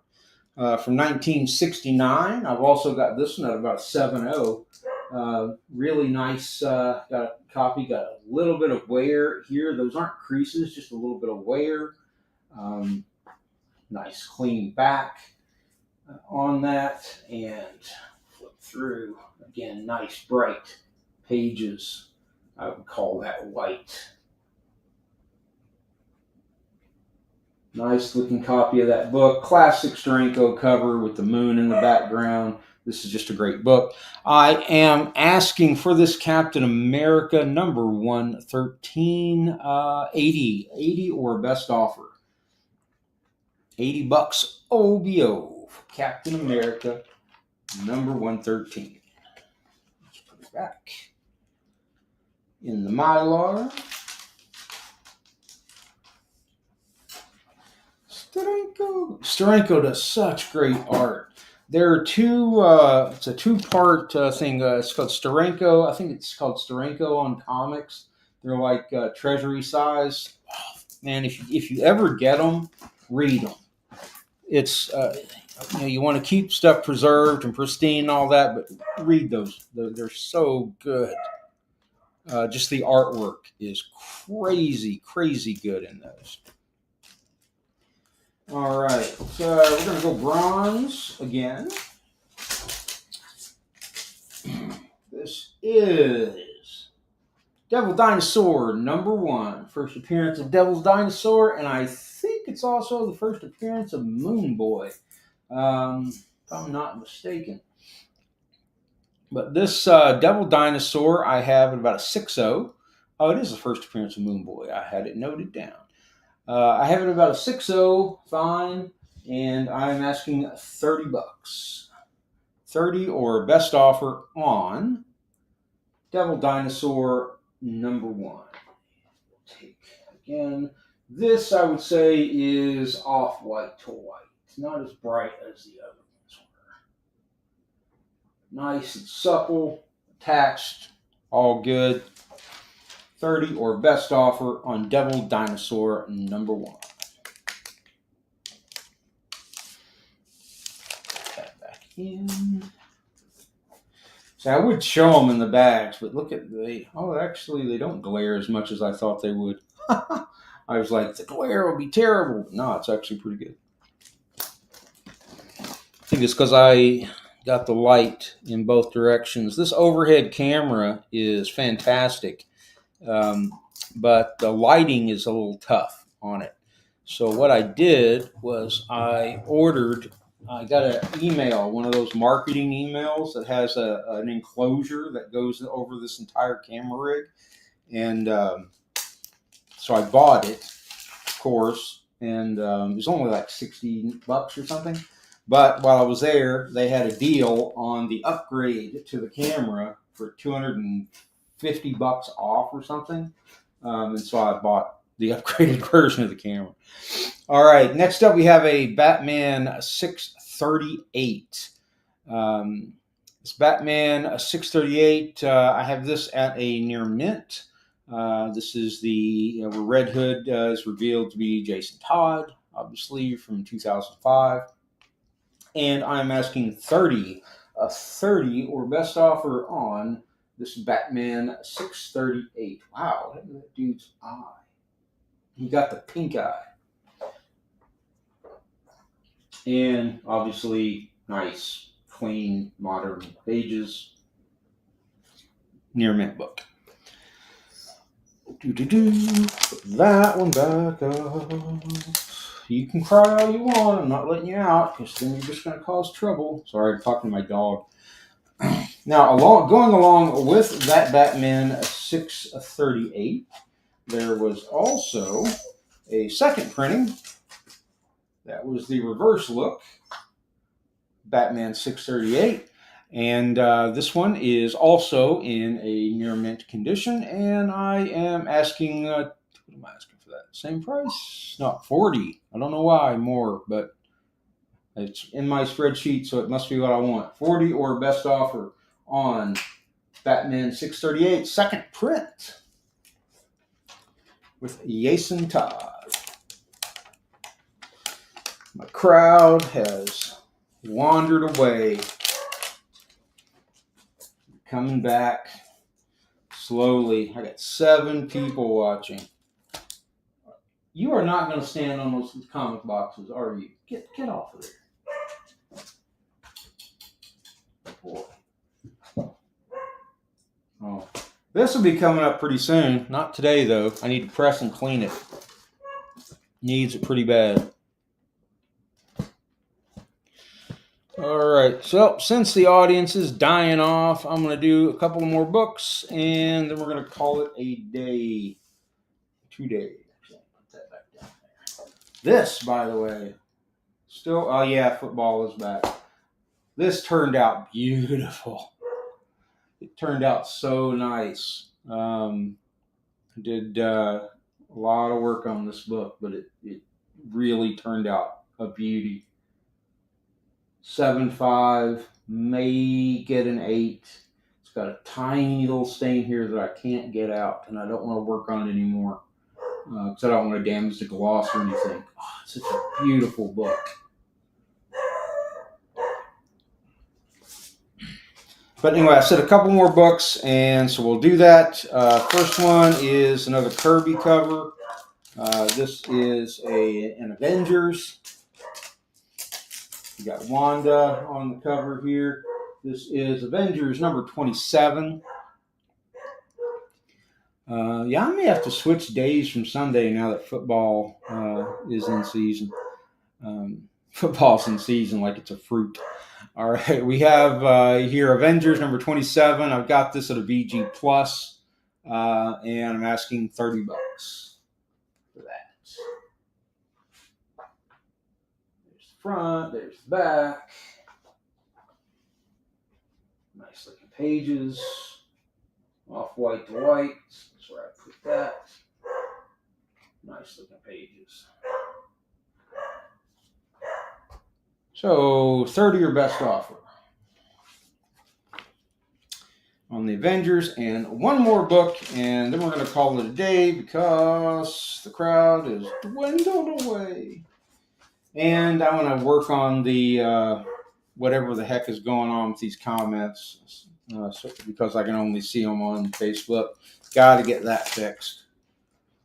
From 1969. I've also got this one at about 7.0. Really nice. Got a copy. Got a little bit of wear here. Those aren't creases, just a little bit of wear. Nice clean back on that. And flip through. Again, nice bright pages. I would call that white. Nice looking copy of that book. Classic Steranko cover with the moon in the background. This is just a great book. I am asking for this Captain America number 113, 80 or best offer. $80 OBO for Captain America number 113. Let's put it back in the Mylar. Steranko does such great art. There are it's a two-part thing. It's called Steranko. I think it's called Steranko on comics. They're like treasury size. Oh, man, if you ever get them, read them. It's you want to keep stuff preserved and pristine and all that, but read those. They're so good. Just the artwork is crazy good in those. All right, so we're going to go bronze again. This is Devil Dinosaur number 1. First appearance of Devil's Dinosaur, and I think it's also the first appearance of Moon Boy, if I'm not mistaken. But this Devil Dinosaur I have at about a 6.0. Oh, it is the first appearance of Moon Boy. I had it noted down. I have it about a 6.0, fine, and I'm asking $30. 30 or best offer on Devil Dinosaur number 1. We'll take again. This I would say is off-white to white. It's not as bright as the other ones were. Nice and supple, attached, all good. 30 or best offer on Devil Dinosaur number 1. Put that back in. So I would show them in the bags, but look at actually they don't glare as much as I thought they would. I was like, the glare will be terrible. No, it's actually pretty good. I think it's because I got the light in both directions. This overhead camera is fantastic. But the lighting is a little tough on it. So what I did was I got an email, one of those marketing emails that has an enclosure that goes over this entire camera rig. And so I bought it, of course, and it was only like $60 or something. But while I was there, they had a deal on the upgrade to the camera for $250 off or something. And so I bought the upgraded version of the camera. All right, next up we have a Batman 6 638. It's Batman 638. I have this at a near mint. This is where Red Hood is revealed to be Jason Todd, obviously from 2005. And I'm asking 30 or best offer on this Batman 638. Wow, look at that dude's eye. He got the pink eye. And obviously, nice, clean, modern pages. Near mint book. Put that one back up. You can cry all you want. I'm not letting you out because then you're just going to cause trouble. Sorry, I'm talking to my dog. Now, going along with that Batman 638, there was also a second printing. That was the reverse look, Batman 638. And this one is also in a near mint condition. And I am asking, what am I asking for that? Same price? No, 40. I don't know why more, but it's in my spreadsheet, so it must be what I want. 40 or best offer on Batman 638 second print with Jason Todd. My crowd has wandered away. Coming back slowly. I got 7 people watching. You are not going to stand on those comic boxes, are you? Get off of there. Boy. Oh, this will be coming up pretty soon. Not today, though. I need to press and clean it. Needs it pretty bad. All right, so since the audience is dying off, I'm going to do a couple more books, and then we're going to call it a day. 2 days. Put that back down there. This, by the way, still, oh yeah, football is back. This turned out beautiful. It turned out so nice. Did a lot of work on this book, but it really turned out a beauty. 7.5, may get an 8. It's got a tiny little stain here that I can't get out, and I don't want to work on it anymore because I don't want to damage the gloss or anything. Oh, it's such a beautiful book. But anyway, I said a couple more books, and so we'll do that. First one is another Kirby cover. This is an Avengers. You got Wanda on the cover here. This is Avengers number 27. Yeah, I may have to switch days from Sunday now that football is in season. Football's in season like it's a fruit. All right, we have here Avengers number 27. I've got this at a VG Plus, and I'm asking $30 for that. There's the front, there's the back. Nice looking pages. Off white to white. That's where I put that. Nice looking pages. So 30 or best offer on the Avengers, and one more book, and then we're going to call it a day because the crowd is dwindled away. And I want to work on the whatever the heck is going on with these comments because I can only see them on Facebook. Got to get that fixed.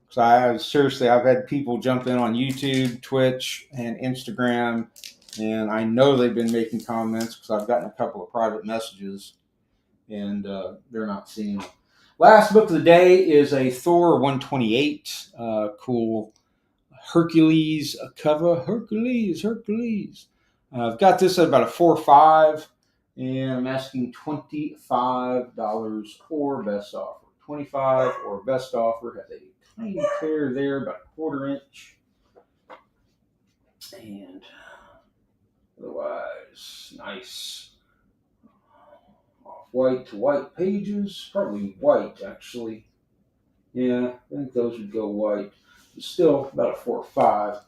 Because I've had people jump in on YouTube, Twitch, and Instagram. And I know they've been making comments because I've gotten a couple of private messages, and they're not seeing them. Last book of the day is a Thor 128. Cool Hercules cover. Hercules. I've got this at about a 4.5, and I'm asking $25 or best offer. 25 or best offer. Has a tiny tear there, about a 1/4 inch. And otherwise, nice off-white to white pages. Probably white, actually. Yeah, I think those would go white. But still, about a 4.5.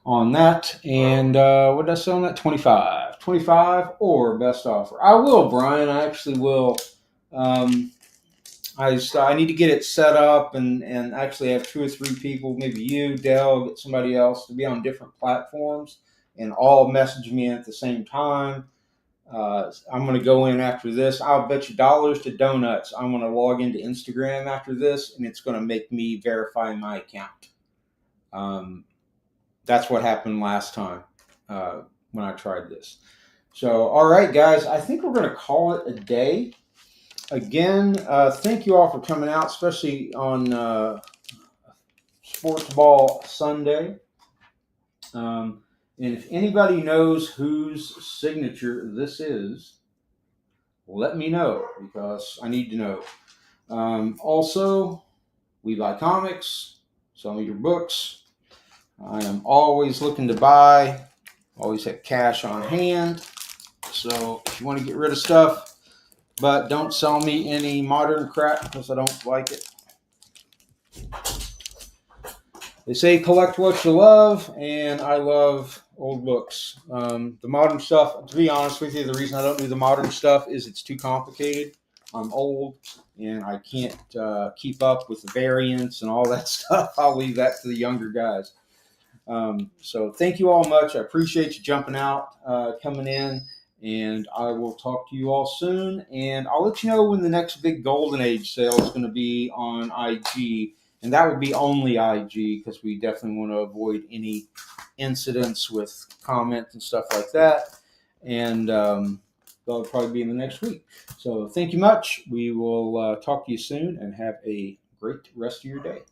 on that. And what did I sell on that? 25 or best offer. I will, Brian. I actually will. Um, I need to get it set up and actually have 2 or 3 people, maybe you, Dell, get somebody else to be on different platforms and all message me at the same time. I'm going to go in after this. I'll bet you dollars to donuts. I'm going to log into Instagram after this, and it's going to make me verify my account. That's what happened last time when I tried this. So, all right, guys, I think we're going to call it a day. Again, thank you all for coming out, especially on Sports Ball Sunday. And if anybody knows whose signature this is, let me know because I need to know. Also, we buy comics, sell me your books. I am always looking to buy, always have cash on hand. So if you want to get rid of stuff, but don't sell me any modern crap because I don't like it. They say collect what you love, and I love old books. The modern stuff, to be honest with you, the reason I don't do the modern stuff is it's too complicated. I'm old, and I can't keep up with the variants and all that stuff. I'll leave that to the younger guys. So thank you all much. I appreciate you jumping out, coming in, and I will talk to you all soon. And I'll let you know when the next big Golden Age sale is going to be on IG. And that would be only IG because we definitely want to avoid any incidents with comments and stuff like that. And that'll probably be in the next week. So thank you much. We will talk to you soon and have a great rest of your day.